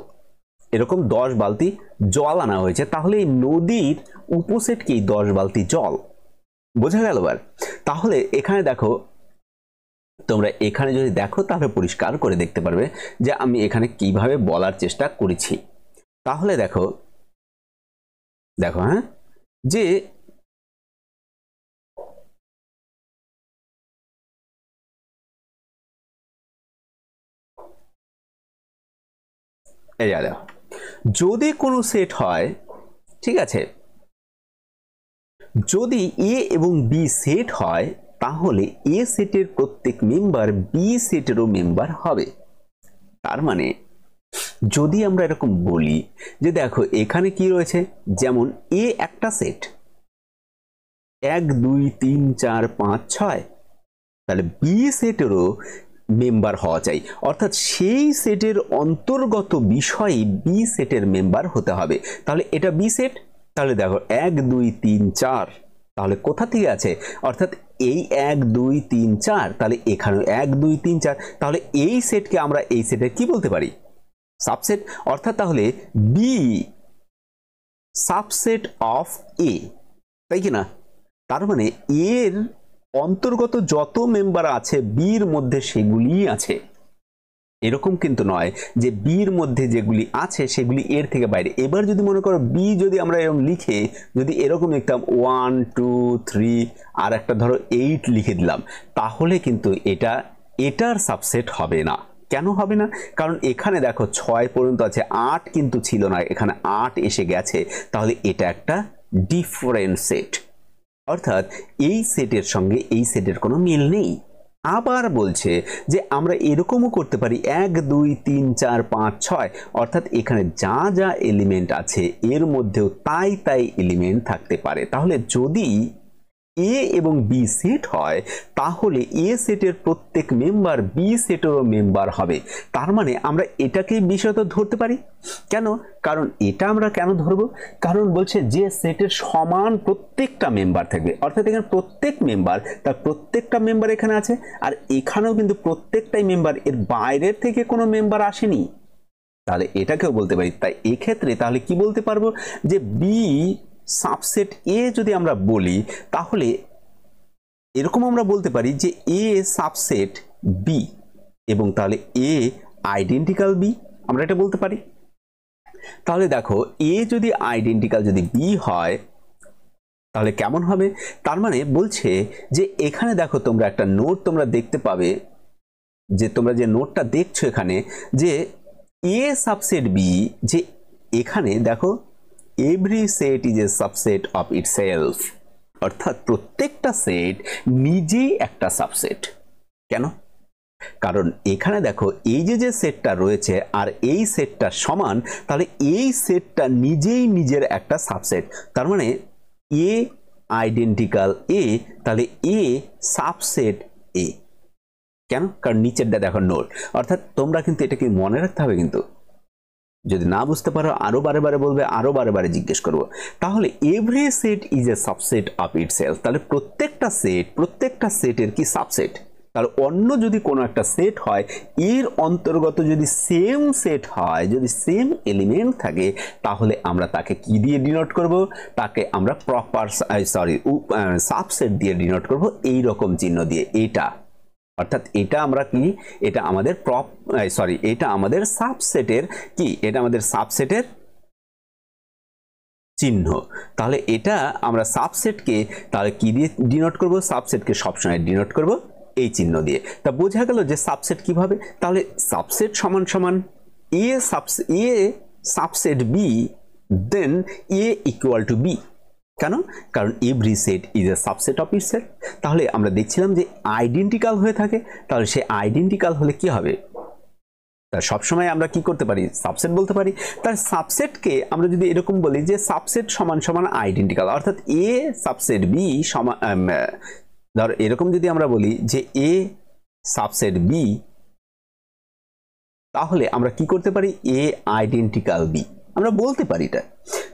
এরকম 10 বালতি জল আনা হয়েছে, তাহলে এই নদীর উপসেট কি 10 বালতি জল, বোঝা গেল? এবার তাহলে এখানে দেখো, তোমরা এখানে যদি দেখো তাহলে পরিষ্কার করে দেখতে পারবে যে আমি এখানে কিভাবে বলার চেষ্টা করেছি। তাহলে দেখো দেখো, হ্যাঁ, যে এই দেখো, যদি কোনো সেট হয়, ঠিক আছে, যদি এ এবং বি সেট হয় তাহলে এ সেটের প্রত্যেক মেম্বার বি সেটেরও মেম্বার হবে। তার মানে যদি আমরা এরকম বলি যে দেখো এখানে কি রয়েছে, যেমন এ একটা সেট 1 2 3 4 5 6, তাহলে বি সেটেরও মেম্বার হওয়া চাই, অর্থাৎ সেই সেটের অন্তর্গত বিষয়ে বি সেটের মেম্বার হতে হবে। তাহলে এটা বি সেট, তাহলে দেখো 1 2 3 4, তাহলে কোথা থেকে আছে, অর্থাৎ এই 1 2 3 4, তাহলে এখানে 1 2 3 4, তাহলে এই সেটকে আমরা এই সেটের কি বলতে পারি, সাবসেট। অর্থাৎ তাহলে বি সাবসেট অফ এ, তাই কি না? তার মানে এর অন্তর্গত যত মেম্বার আছে বির মধ্যে সেগুলি আছে, এরকম কিন্তু নয় যে বির মধ্যে যেগুলি আছে সেগুলি এর থেকে বাইরে। এবার যদি মনে করো বি যদি আমরা এরকম লিখে যদি এরকম লিখতাম 1 2 3 আর একটা ধরো 8 লিখে দিলাম, তাহলে কিন্তু এটা এটার সাবসেট হবে না। কেন হবে না? কারণ এখানে দেখো 6 পর্যন্ত আছে, 8 কিন্তু ছিল না, এখানে 8 এসে গেছে, তাহলে এটা একটা ডিফারেন্ট সেট, অর্থাৎ এই সেটের সঙ্গে এই সেটের কোনো মিল নেই। আবার বলছে যে আমরা এরকমও করতে পারি 1 2 3 4 5 6, অর্থাৎ এখানে যা যা এলিমেন্ট আছে এর মধ্যেও তাই তাই এলিমেন্ট থাকতে পারে। তাহলে যদি এ এবং বি সেট হয় তাহলে এ সেটের প্রত্যেক মেম্বার বি সেটেরও মেম্বার হবে। তার মানে আমরা এটাকেই বিষয়ত ধরতে পারি। কেন? কারণ এটা আমরা কেন ধরবো, কারণ বলছে যে সেটের সমান প্রত্যেকটা মেম্বার থাকবে, অর্থাৎ এখানে প্রত্যেক মেম্বার, তার প্রত্যেকটা মেম্বার এখানে আছে, আর এখানেও কিন্তু প্রত্যেকটাই মেম্বার, এর বাইরের থেকে কোনো মেম্বার আসেনি, তাহলে এটাকেও বলতে পারি। তাই এক্ষেত্রে তাহলে কি বলতে পারবো যে বি সাবসেট এ যদি আমরা বলি তাহলে এরকম আমরা বলতে পারি যে এ সাবসেট বি, এবং তাহলে এ আইডেন্টিক্যাল বি, আমরা এটা বলতে পারি। তাহলে দেখো এ যদি আইডেন্টিক্যাল যদি বি হয় তাহলে কেমন হবে, তার মানে বলছে যে এখানে দেখো তোমরা একটা নোট তোমরা দেখতে পাবে, যে তোমরা যে নোটটা দেখছো এখানে যে এ সাবসেট বি, যে এখানে দেখো every set is a subset of itself, অর্থাৎ প্রত্যেকটা সেট নিজেই একটা সাবসেট। কেন? কারণ এখানে দেখো এই যে সেটটা রয়েছে আর এই সেটটা সমান, তাহলে এই সেটটা নিজেই নিজের একটা সাবসেট। তার মানে এ আইডেন্টিক্যাল এ, তাহলে এ সাবসেট এ। কেন? কারণ নিচেরটা দেখো নোট, অর্থাৎ তোমরা কিন্তু এটাকে মনে রাখতে হবে, কিন্তু যদি না বুঝতে পারো আরো বারে বারে বলবে, আরো বারে বারে জিজ্ঞেস করবো। তাহলে every set is a subset of itself, তাহলে প্রত্যেকটা সেটের কি সাবসেট। তাহলে অন্য যদি কোনো একটা সেট হয় এর অন্তর্গত যদি সেম সেট হয়, যদি সেম এলিমেন্ট থাকে, তাহলে আমরা তাকে কি দিয়ে ডিনোট করব, তাকে আমরা সাবসেট দিয়ে ডিনোট করব, এই রকম চিহ্ন দিয়ে। এটা অর্থাৎ এটা আমরা কি, এটা আমাদের এটা আমাদের সাবসেটের কি, এটা আমাদের সাবসেটের চিহ্ন। তাহলে এটা আমরা সাবসেটকে তাহলে কি দিয়ে ডিনোট করব, সাবসেটকে সবসময় ডিনোট করব এই চিহ্ন দিয়ে। তা বোঝা গেল যে সাবসেট কিভাবে। তাহলে সাবসেট সমান সমান A subset B, then A equal to B. কেন? কারণ every set is a subset of itself. তাহলে আমরা দেখছিলাম যে আইডেন্টিক্যাল হয়ে থাকে, তাহলে সে আইডেন্টিক্যাল হলে কি হবে, তা সবসময় আমরা কি করতে পারি, সাবসেট বলতে পারি। তার সাবসেটকে আমরা যদি এরকম বলি যে সাবসেট সমান সমান আইডেন্টিক্যাল, অর্থাৎ এ সাবসেট বি সমান, ধর এরকম যদি আমরা বলি যে এ সাবসেট বি, তাহলে আমরা কি করতে পারি, এ আইডেন্টিক্যাল বি আমরা বলতে পারি এটা।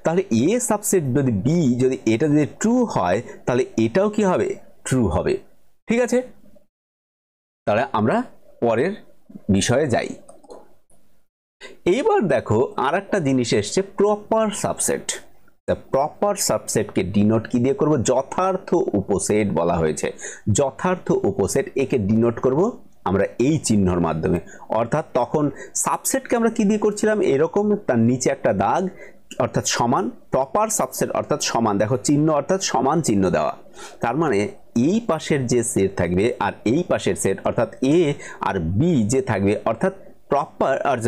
তাহলে এ সাবসেট যদি বি, যদি এটা যদি ট্রু হয় তাহলে এটাও কি হবে, ট্রু হবে। ঠিক আছে, তাহলে আমরা পরের বিষয়ে যাই। এইবার দেখো আর একটা জিনিস এসছে, প্রপার সাবসেট। প্রপার সাবসেটকে ডিনোট কি দিয়ে করব, যথার্থ উপসেট বলা হয়েছে। যথার্থ উপসেট একে ডিনোট করব আমরা এই চিহ্নর মাধ্যমে। অর্থাৎ তখন সাবসেটকে আমরা কি দিয়ে করছিলাম, এরকম তার নিচে একটা দাগ, অর্থাৎ সমান, প্রপার সাবসেট অর্থাৎ সমান, দেখো চিহ্ন অর্থাৎ সমান চিহ্ন দেওয়া, তার মানে এই পাশের যে সেট থাকবে আর এই পাশের সেট অর্থাৎ এ আর বি যে থাকবে অর্থাৎ প্রপার আর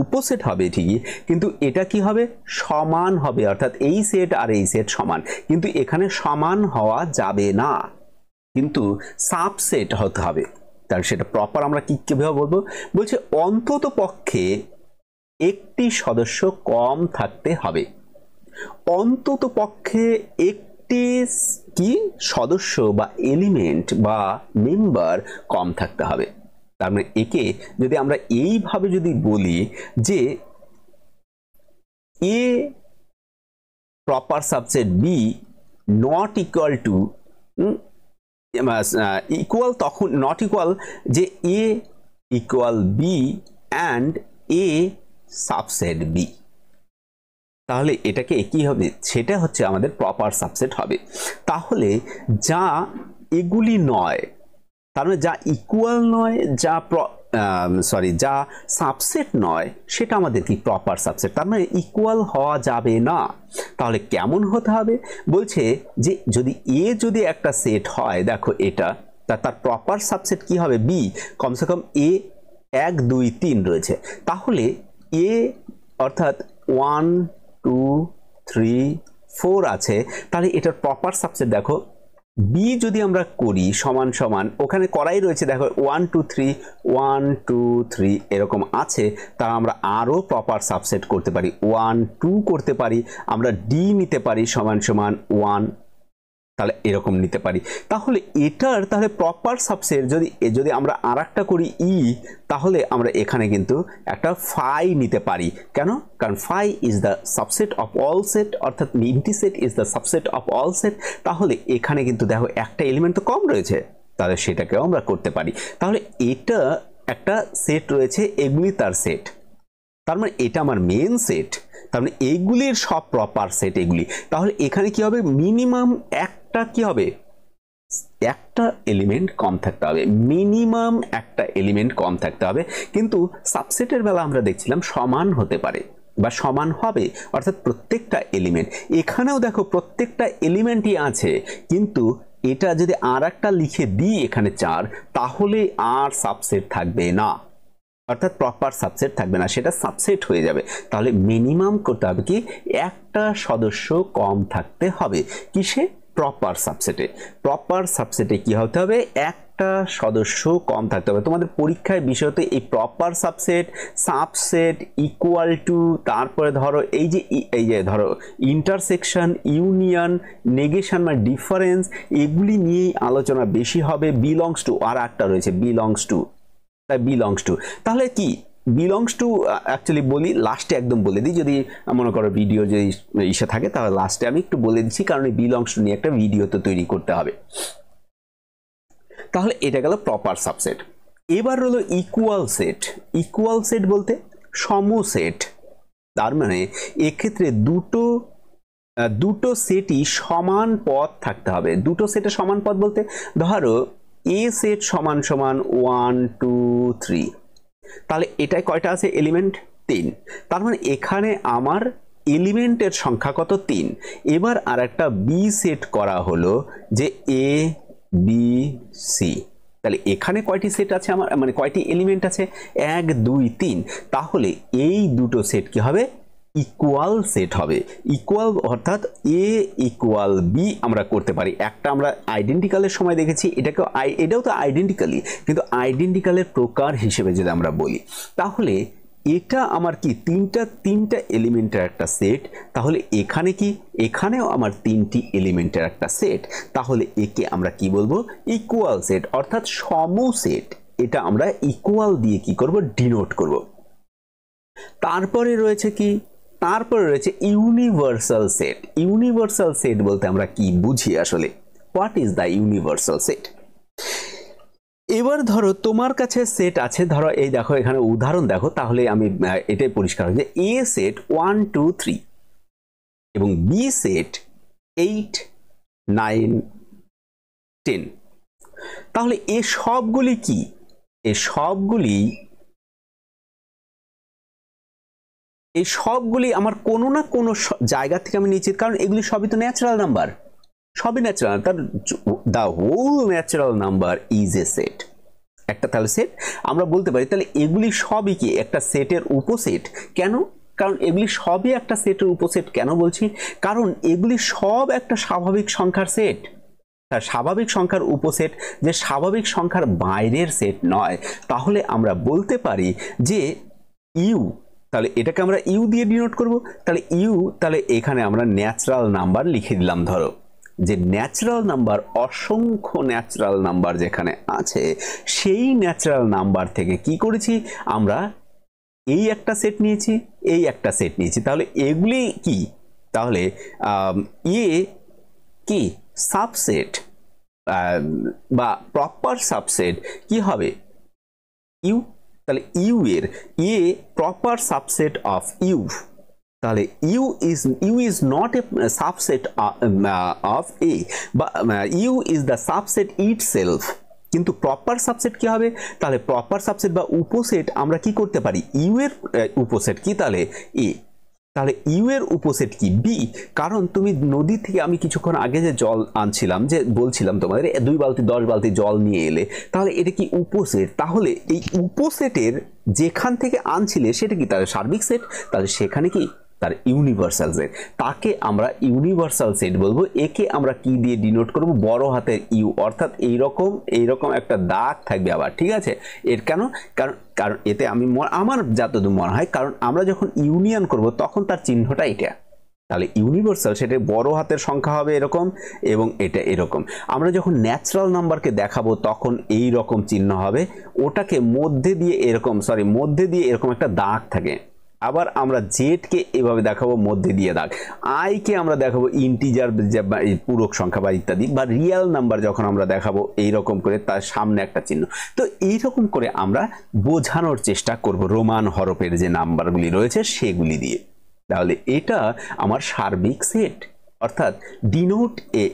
উপসেট হবে ঠিকই, কিন্তু এটা কি হবে সমান হবে, অর্থাৎ এই সেট আর এই সেট সমান, কিন্তু এখানে সমান হওয়া যাবে না, কিন্তু সাবসেট হতে হবে। তাহলে সেটা প্রপার আমরা কিভাবে বলবো, বলছে অন্তত পক্ষে একটি সদস্য কম থাকতে হবে, অন্তত পক্ষে একটি কি সদস্য বা এলিমেন্ট বা মেম্বার কম থাকতে হবে। তার মানে একে যদি আমরা এইভাবে যদি বলি যে A proper subset B not equal to equal, তখন নট ইকুয়াল যে A equal B and A subset B, তাহলে এটাকে কি হবে, সেটা হচ্ছে আমাদের প্রপার সাবসেট হবে। তাহলে যা এগুলি নয়, তার মানে যা ইকুয়াল নয়, যা যা সাবসেট নয়, সেটা আমাদের কি প্রপার সাবসেট, তার মানে ইকুয়াল হওয়া যাবে না। তাহলে কেমন হতে হবে, বলছে যে যদি এ যদি একটা সেট হয়, দেখো এটা তার প্রপার সাবসেট কি হবে বি, কমসে কম এ 1 2 3 রয়েছে, তাহলে এ অর্থাৎ 1 2 3 4 আছে, তাহলে এটার প্রপার সাবসেট দেখো বি যদি আমরা করি সমান সমান, ওখানে করাই রয়েছে দেখো 1 2 3 1 2 3 এরকম আছে, তা আমরা আরও প্রপার সাবসেট করতে পারি, 1 2 করতে পারি, আমরা ডি নিতে পারি সমান সমান 1, তাহলে এরকম নিতে পারি। তাহলে এটার তাহলে প্রপার সাবসেট যদি আমরা আর একটা করি ই, তাহলে আমরা এখানে কিন্তু একটা ফাই নিতে পারি, কেন, কারণ phi is the subset of all set, অর্থাৎ empty set is the subset of all set, তাহলে এখানে কিন্তু দেখো একটা এলিমেন্ট তো কম রয়েছে, তাহলে সেটাকেও আমরা করতে পারি। তাহলে এটা একটা সেট রয়েছে, এগুলি তার সেট, তার মানে এটা আমার মেন সেট, তার মানে এইগুলির সব প্রপার সেট এগুলি, তাহলে এখানে কি হবে মিনিমাম একটা কি হবে, একটা এলিমেন্ট কম থাকতে হবে, মিনিমাম একটা এলিমেন্ট কম থাকতে হবে, কিন্তু সাবসেটের বেলা আমরা দেখছিলাম সমান হতে পারে বা সমান হবে, অর্থাৎ প্রত্যেকটা এলিমেন্ট, এখানেও দেখো প্রত্যেকটা এলিমেন্টই আছে, কিন্তু এটা যদি আর একটা লিখে দিই এখানে 4, তাহলে আর সাবসেট থাকবে না, অর্থাৎ প্রপার সাবসেট থাকবে না, সেটা সাবসেট হয়ে যাবে। তাহলে মিনিমাম করতে হবে কি একটা সদস্য কম থাকতে হবে, কিসে, প্রপার সাবসেটে। প্রপার সাবসেটে কি হতে হবে, একটা সদস্য কম থাকতে হবে। তোমাদের পরীক্ষায় বিষয়তে এই proper subset, subset, equal to, তারপরে ধরো এই যে ধরো ইন্টারসেকশন, ইউনিয়ন, নেগেশন মানে ডিফারেন্স, এগুলি নিয়েই আলোচনা বেশি হবে। বিলংস টু আর একটা রয়েছে বিলংস টু, বিলংস টু, তাহলে কি বিলংস টু অ্যাকচুয়ালি বলি লাস্টে একদম বলে দিই, যদি মনে করো ভিডিও যদি ইসে থাকে তাহলে লাস্টে আমি একটু বলে দিচ্ছি, কারণ এই বিলংস টু নিয়ে একটা ভিডিও তো তৈরি করতে হবে। তাহলে এটা গেল প্রপার সাবসেট। এবার হলো ইকুয়াল সেট। ইকুয়াল সেট বলতে সম সেট, তার মানে এক্ষেত্রে দুটো সেটই সমান পদ থাকতে হবে। দুটো সেটে সমান পদ বলতে ধরো এ সেট সমান সমান 1 2 3, তাহলে এটাই কয়টা আছে এলিমেন্ট, 3, তার মানে এখানে আমার এলিমেন্টের সংখ্যা কত, 3। এবার আর একটা বি সেট করা হলো যে এ বি সি, তাহলে এখানে কয়টি সেট আছে আমার, মানে কয়টি এলিমেন্ট আছে, 1 2 3, তাহলে এই দুটো সেট কি হবে, ইকুয়াল সেট হবে। ইকুয়াল অর্থাৎ এ ইকুয়াল বি আমরা করতে পারি। একটা আমরা আইডেন্টিক্যালের সময় দেখেছি, এটাও তো আইডেন্টিক্যালি, কিন্তু আইডেন্টিক্যালের প্রকার হিসেবে যদি আমরা বলি, তাহলে এটা আমার কি তিনটা এলিমেন্টের একটা সেট, তাহলে এখানে কি এখানেও আমার 3টি এলিমেন্টের একটা সেট, তাহলে একে আমরা কি বলবো, ইকুয়াল সেট অর্থাৎ সম সেট। এটা আমরা ইকুয়াল দিয়ে কি করব, ডিনোট করব। তারপরে রয়েছে কি, তারপরে রয়েছে ইউনিভার্সাল সেট। ইউনিভার্সাল সেট বলতে আমরা কি বুঝি আসলে, what is the universal set. এবার ধরো তোমার কাছে সেট আছে, ধরো এই দেখো এখানে উদাহরণ দেখো, তাহলে আমি এটাই পরিষ্কার হয় যে এ সেট 1 2 3 এবং বি সেট 8 9 10, তাহলে এ সবগুলি কি, এ সবগুলি এই সবগুলি আমার কোনো না কোনো জায়গা থেকে আমি নিয়েছি, কারণ এগুলি সবই তো ন্যাচারাল নাম্বার, সবই ন্যাচারাল। তার the whole natural number is a set, একটা তাহলে সেট আমরা বলতে পারি। তাহলে এগুলি সবই কি একটা সেটের উপসেট। কেন? কারণ এগুলি সবই একটা সেটের উপসেট। কেন বলছি? কারণ এগুলি সব একটা স্বাভাবিক সংখ্যার সেট, তার স্বাভাবিক সংখ্যার উপসেট, যে স্বাভাবিক সংখ্যার বাইরের সেট নয়। তাহলে আমরা বলতে পারি যে ইউ, তাহলে এটাকে আমরা ইউ দিয়ে ডিনোট করব। তাহলে ইউ, তাহলে এখানে আমরা ন্যাচারাল নাম্বার লিখে দিলাম। ধরো যে ন্যাচারাল নাম্বার, অসংখ্য ন্যাচারাল নাম্বার যেখানে আছে, সেই ন্যাচারাল নাম্বার থেকে কি করেছি আমরা, এই একটা সেট নিয়েছি, এই একটা সেট নিয়েছি। তাহলে এগুলি কি, তাহলে এ কি সাবসেট বা প্রপার সাবসেট কি হবে, ইউ। তাহলে ইউ এর A proper subset of U. তাহলে U is not a subset of A, বা U is the subset itself. কিন্তু প্রপার সাবসেট কি হবে, তাহলে প্রপার সাবসেট বা উপসেট আমরা কি করতে পারি, ইউ এর উপসেট কি, তাহলে এ। তাহলে ইউ এর উপসেট কি, বি। কারণ তুমি নদী থেকে, আমি কিছুক্ষণ আগে যে জল আনছিলাম, যে বলছিলাম তোমাদের 2 বালতি 10 বালতি জল নিয়ে এলে, তাহলে এটা কি উপসেট। তাহলে এই উপসেটের যেখান থেকে আনছিলে সেটা কি, তাহলে সার্বিক সেট। তাহলে সেখানে কি তার ইউনিভার্সাল সেট, তাকে আমরা ইউনিভার্সাল সেট বলবো। একে আমরা কি দিয়ে ডিনোট করব, বড় হাতের ইউ, অর্থাৎ এইরকম একটা দাগ থাকবে আবার, ঠিক আছে। এর কেন, কারণ এতে আমার যতদূর মনে হয়, কারণ আমরা যখন ইউনিয়ন করব তখন তার চিহ্নটা এটা। তাহলে ইউনিভার্সাল সেটা বড় হাতের সংখ্যা হবে এরকম, এবং এটা এরকম। আমরা যখন ন্যাচারাল নাম্বারকে দেখাবো তখন এই রকম চিহ্ন হবে, ওটাকে মধ্যে দিয়ে এরকম একটা দাগ থাকে। আবার আমরা জেডকে এভাবে দেখাবো মধ্যে দিয়ে দাগ, আইকে আমরা দেখাবো ইন্টিজার পূরক সংখ্যা বা ইত্যাদি, বা রিয়েল নাম্বার যখন আমরা দেখাবো এইরকম করে তার সামনে একটা চিহ্ন। তো এইরকম করে আমরা বোঝানোর চেষ্টা করব রোমান হরফের যে নাম্বারগুলি রয়েছে সেগুলি দিয়ে। তাহলে এটা আমার সার্বিক সেট, অর্থাৎ ডিনোট এ।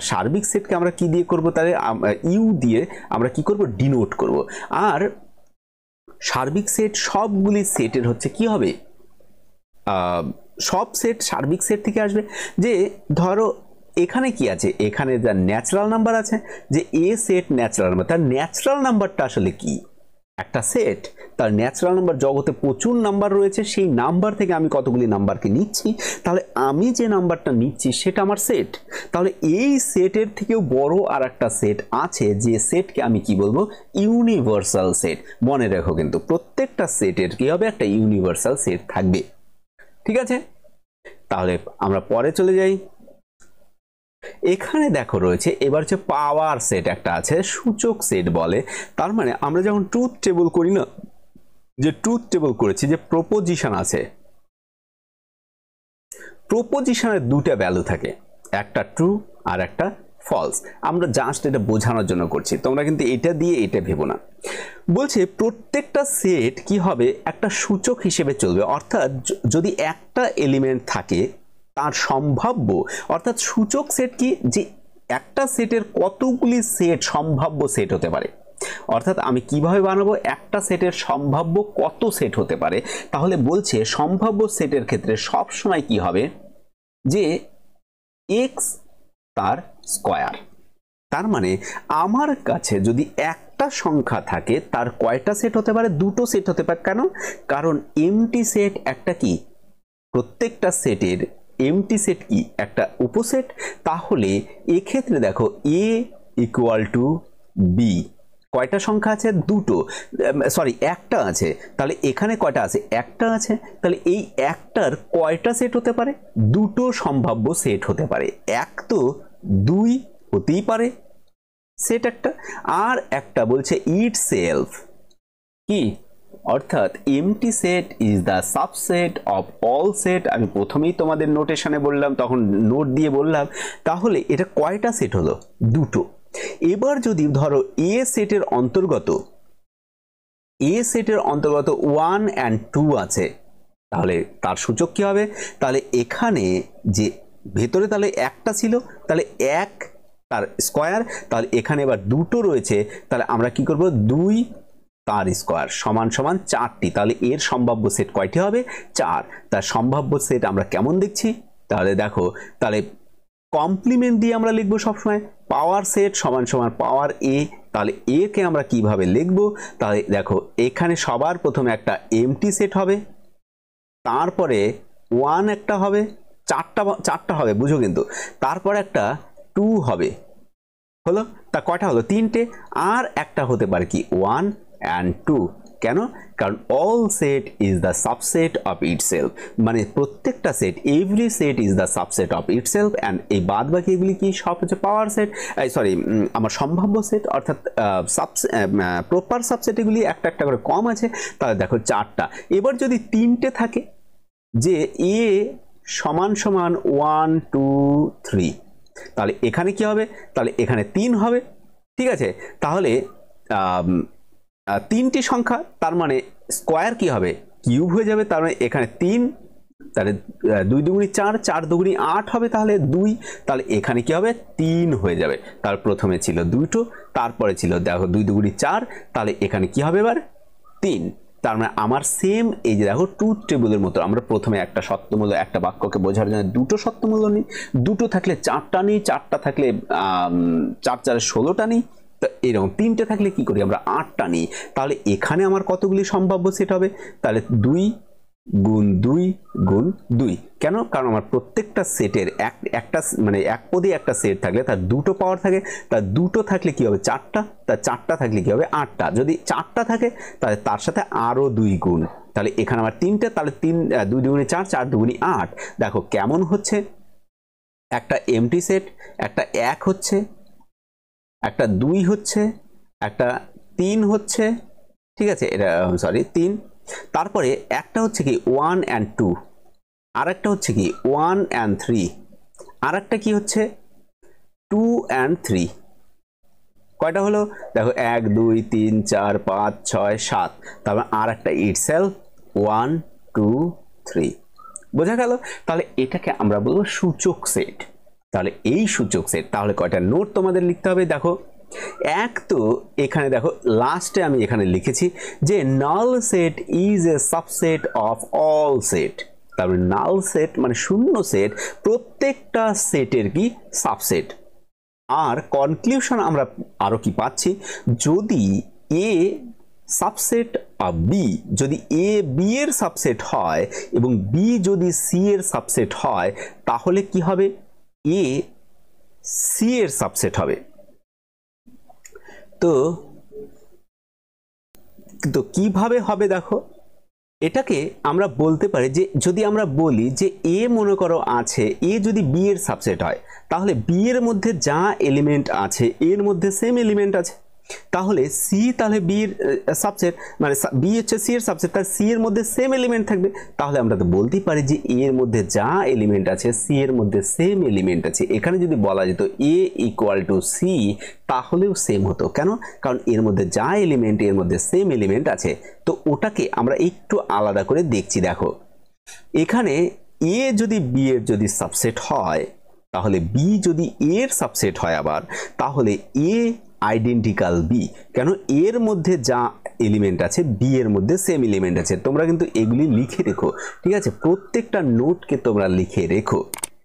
সার্বিক সেটকে আমরা কি দিয়ে করব, তাহলে ইউ দিয়ে আমরা কি করব, ডিনোট করব। আর সার্বিক সেট সবগুলি সেটের হচ্ছে কি হবে, সব সেট সার্বিক সেট থেকে আসবে। যে ধরো এখানে কি আছে, এখানে যা ন্যাচারাল নাম্বার আছে, যে এ সেট ন্যাচারাল নাম্বার, তার ন্যাচারাল নাম্বারটা আসলে কি, একটা সেট। তার ন্যাচারাল নাম্বার জগতে প্রচুর নাম্বার রয়েছে, সেই নাম্বার থেকে আমি কতগুলি নাম্বারকে নিচ্ছি, তাহলে আমি যে নাম্বারটা নিচ্ছি সেটা আমার সেট। তাহলে এই সেটের থেকেও বড় আর একটা সেট আছে, যে সেটকে আমি কি বলবো, ইউনিভার্সাল সেট। মনে রাখো কিন্তু প্রত্যেকটা সেটের কি হবে, একটা ইউনিভার্সাল সেট থাকবে, ঠিক আছে। তাহলে আমরা পরে চলে যাই। এখানে দেখো রয়েছে এবার হচ্ছে পাওয়ার সেট একটা আছে, সূচক সেট বলে। তার মানে আমরা যখন ট্রুথ টেবল করি না, যে ট্রুথ টেবল করেছি, যে প্রপোজিশন আছে, প্রপোজিশনের দুটো ভ্যালু থাকে, একটা ট্রু আর একটা ফলস। আমরা জাস্ট এটা বোঝানোর জন্য করছি, তোমরা কিন্তু এটা দিয়ে এটা ভেবো না। বলছে প্রত্যেকটা সেট কি হবে, একটা সূচক হিসেবে চলবে। অর্থাৎ যদি একটা এলিমেন্ট থাকে তার সম্ভাব্য, অর্থাৎ সূচক সেট কি, যে একটা সেটের কতগুলি সেট সম্ভাব্য সেট হতে পারে। অর্থাৎ আমি কিভাবে বানাবো, একটা সেটের সম্ভাব্য কত সেট হতে পারে। তাহলে বলছে সম্ভাব্য সেটের ক্ষেত্রে সব সময় কি হবে, যে এক্স তার স্কয়ার। তার মানে আমার কাছে যদি একটা সংখ্যা থাকে তার কয়টা সেট হতে পারে, দুটো সেট হতে পারে। কেন? কারণ এমটি সেট একটা কি, প্রত্যেকটা সেটের এমটি সেট কি একটা উপসেট। তাহলে এক্ষেত্রে দেখো এ ইকুয়াল টু বি, কয়টা সংখ্যা আছে, দুটো, সরি একটা আছে। তাহলে এখানে কয়টা আছে, একটা আছে। তাহলে এই একটার কয়টা সেট হতে পারে, দুটো সম্ভাব্য সেট হতে পারে। এক তো দুই হতেই পারে সেট একটা, আর একটা বলছে ইটসেলফ কি, অর্থাৎ MT set is the subset of all set. আমি প্রথমেই তোমাদের নোটেশনে বললাম, তখন নোট দিয়ে বললাম। তাহলে এটা কয়টা সেট হলো, দুটো। এবার যদি ধরো এ সেটের অন্তর্গত 1 and 2 আছে, তাহলে তার সূচক কি হবে, তাহলে এখানে যে ভেতরে তাহলে একটা ছিল, তাহলে এক তার স্কয়ার। তাহলে এখানে এবার দুটো রয়েছে, তাহলে আমরা কি করব, 2 তার স্কোয়ার সমান সমান 4টি। তাহলে এর সম্ভাব্য সেট কয়টি হবে? 4। তার সম্ভাব্য সেট আমরা কেমন দেখছি? তাহলে দেখো, তাহলে কমপ্লিমেন্ট দিয়ে আমরা লিখবো সবসময় পাওয়ার সেট সমান সমান পাওয়ার এ। তাহলে এ কে আমরা কিভাবে লিখবো? তাহলে দেখো, এখানে সবার প্রথমে একটা এমটি সেট হবে, তারপরে 1 একটা হবে, চারটা হবে, বুঝো কিন্তু, তারপর একটা 2 হবে, হলো, তা কয়টা হলো? 3টে। আর একটা হতে পারে কি 1 and 2। কেন? কারণ all set is the subset of itself, মানে প্রত্যেকটা set, every set is the subset of itself. And এই বাদ বাকি এগুলি কি সব হচ্ছে পাওয়ার সেট, সরি আমার সম্ভাব্য সেট, অর্থাৎ প্রপার সাবসেট এগুলি একটা একটা করে কম আছে। তাহলে দেখো 4টা। এবার যদি 3টে থাকে, যে এ সমান সমান 1 2 3, তাহলে এখানে কি হবে? তাহলে এখানে 3 হবে, ঠিক আছে। তাহলে 3টি সংখ্যা, তার মানে স্কোয়ার কি হবে? কিউব হয়ে যাবে। তার মানে এখানে 3, তাহলে 2 দুগুণি 4, 4 দুগুণি 8 হবে, তাহলে 2। তাহলে এখানে কি হবে? 3 হয়ে যাবে। তার প্রথমে ছিল 2টো, তারপরে ছিল দেখো 2 দুগুণি 4, তাহলে এখানে কি হবে এবার? 3। তার মানে আমার সেম এই যে দেখো ট্রুথ টেবিলের মতো, আমরা প্রথমে একটা সত্যমূল্য, একটা বাক্যকে বোঝার জন্য দুটো সত্যমূল্য নিই, দুটো থাকলে 4টা নিই, 4টা থাকলে 4 4 16টা নিই, তো এরকম 3টে থাকলে কি করি আমরা? 8টা নিই। তাহলে এখানে আমার কতগুলি সম্ভাব্য সেট হবে? তাহলে 2 গুণ 2 গুণ 2। কেন? কারণ আমার প্রত্যেকটা সেটের একটা মানে এক পদে একটা সেট থাকলে তার দুটো পাওয়ার থাকে, তার দুটো থাকলে কি হবে? 4টা, তার 4টা থাকলে কি হবে? 8টা। যদি 4টা থাকে তাহলে তার সাথে আরো 2 গুণ, তাহলে এখানে আমার 3টে, তাহলে 2 দুগুণে 4, 4 দুগুণে 8। দেখো কেমন হচ্ছে, একটা এমটি সেট, একটা 1 হচ্ছে, একটা 2 হচ্ছে, একটা 3 হচ্ছে, ঠিক আছে, এটা সরি 3। তারপরে একটা হচ্ছে কি 1 and 2, আর একটা হচ্ছে কি 1 and 3, আর একটা কি হচ্ছে 2 and 3। কয়টা হলো? দেখো 1 2 3 4 5 6 7, তারপর আর একটা ইটসেলফ 1 2 3। বোঝা গেল? তাহলে এটাকে আমরা বলবো সূচক সেট। তাহলে এই সূচক সেট, তাহলে কয়টা নোট তোমাদের লিখতে হবে? দেখো, এক তো এখানে দেখো লাস্টে আমি এখানে লিখেছি যে null set is a subset of all set. তারপরে নাল সেট মানে শূন্য সেট প্রত্যেকটা সেটের কি সাবসেট। আর কনক্লুশন আমরা আরো কি পাচ্ছি, যদি এ সাবসেট অফ বি, যদি এ বি এর সাবসেট হয় এবং বি যদি সি এর সাবসেট হয়, তাহলে কি হবে? এ সি এর সাবসেট হবে। তো কিভাবে হবে দেখো, এটাকে আমরা বলতে পারি যে যদি আমরা বলি যে এ মনে করো আছে, এ যদি বি এর সাবসেট হয়, তাহলে বি এর মধ্যে যা এলিমেন্ট আছে এর মধ্যে সেম এলিমেন্ট আছে। তাহলে সি তাহলে বি এর সাবসেট, মানে বি হচ্ছে সি এর সাবসেট, তার সি এর মধ্যে সেম এলিমেন্ট থাকবে। তাহলে আমরা তো বলতেই পারি যে এ এর মধ্যে যা এলিমেন্ট আছে সি এর মধ্যে সেম এলিমেন্ট আছে। এখানে যদি বলা যেত এ ইকুয়াল টু সি, তাহলেও সেম হতো। কেন? কারণ এর মধ্যে যা এলিমেন্ট এর মধ্যে সেম এলিমেন্ট আছে। তো ওটাকে আমরা একটু আলাদা করে দেখছি। দেখো এখানে এ যদি বি এর যদি সাবসেট হয়, তাহলে বি যদি এর সাবসেট হয় আবার, তাহলে এ আইডেন্টিক্যাল বি। কেন? এর মধ্যে যা এলিমেন্ট আছে বি এর মধ্যে সেম এলিমেন্ট আছে। তোমরা কিন্তু এগুলি লিখে রেখো, ঠিক আছে? প্রত্যেকটা নোটকে তোমরা লিখে রেখো।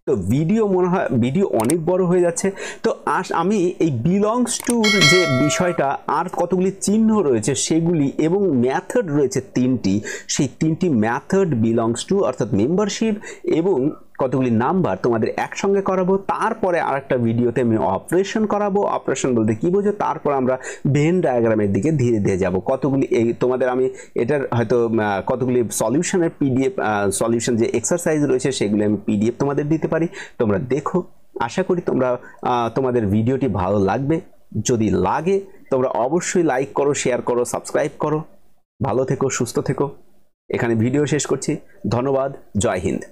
তো ভিডিও মনে হয় ভিডিও অনেক বড় হয়ে যাচ্ছে, তো আমি এই বিলংস টুর যে বিষয়টা আর কতগুলি চিহ্ন রয়েছে সেগুলি এবং মেথড রয়েছে 3টি, সেই 3টি মেথড বিলংস টু অর্থাৎ মেম্বারশিপ এবং কতগুলি নাম্বার তোমাদের একসঙ্গে করাবো। তারপরে আরেকটা ভিডিওতে আমি অপারেশন করাবো। অপারেশন বলতে কি বোঝো? তারপর আমরা ভেন ডায়াগ্রামের দিকে ধীরে ধীরে যাব। কতগুলি এই তোমাদের আমি এটার হয়তো কতগুলি সলিউশনের পিডিএফ, সলিউশন যে এক্সারসাইজ রয়েছে সেগুলি আমি পিডিএফ তোমাদের দিতে পারি, তোমরা দেখো। আশা করি তোমাদের ভিডিওটি ভালো লাগবে। যদি লাগে তোমরা অবশ্যই লাইক করো, শেয়ার করো, সাবস্ক্রাইব করো। ভালো থেকো, সুস্থ থেকো। এখানে ভিডিও শেষ করছি। ধন্যবাদ। জয় হিন্দ।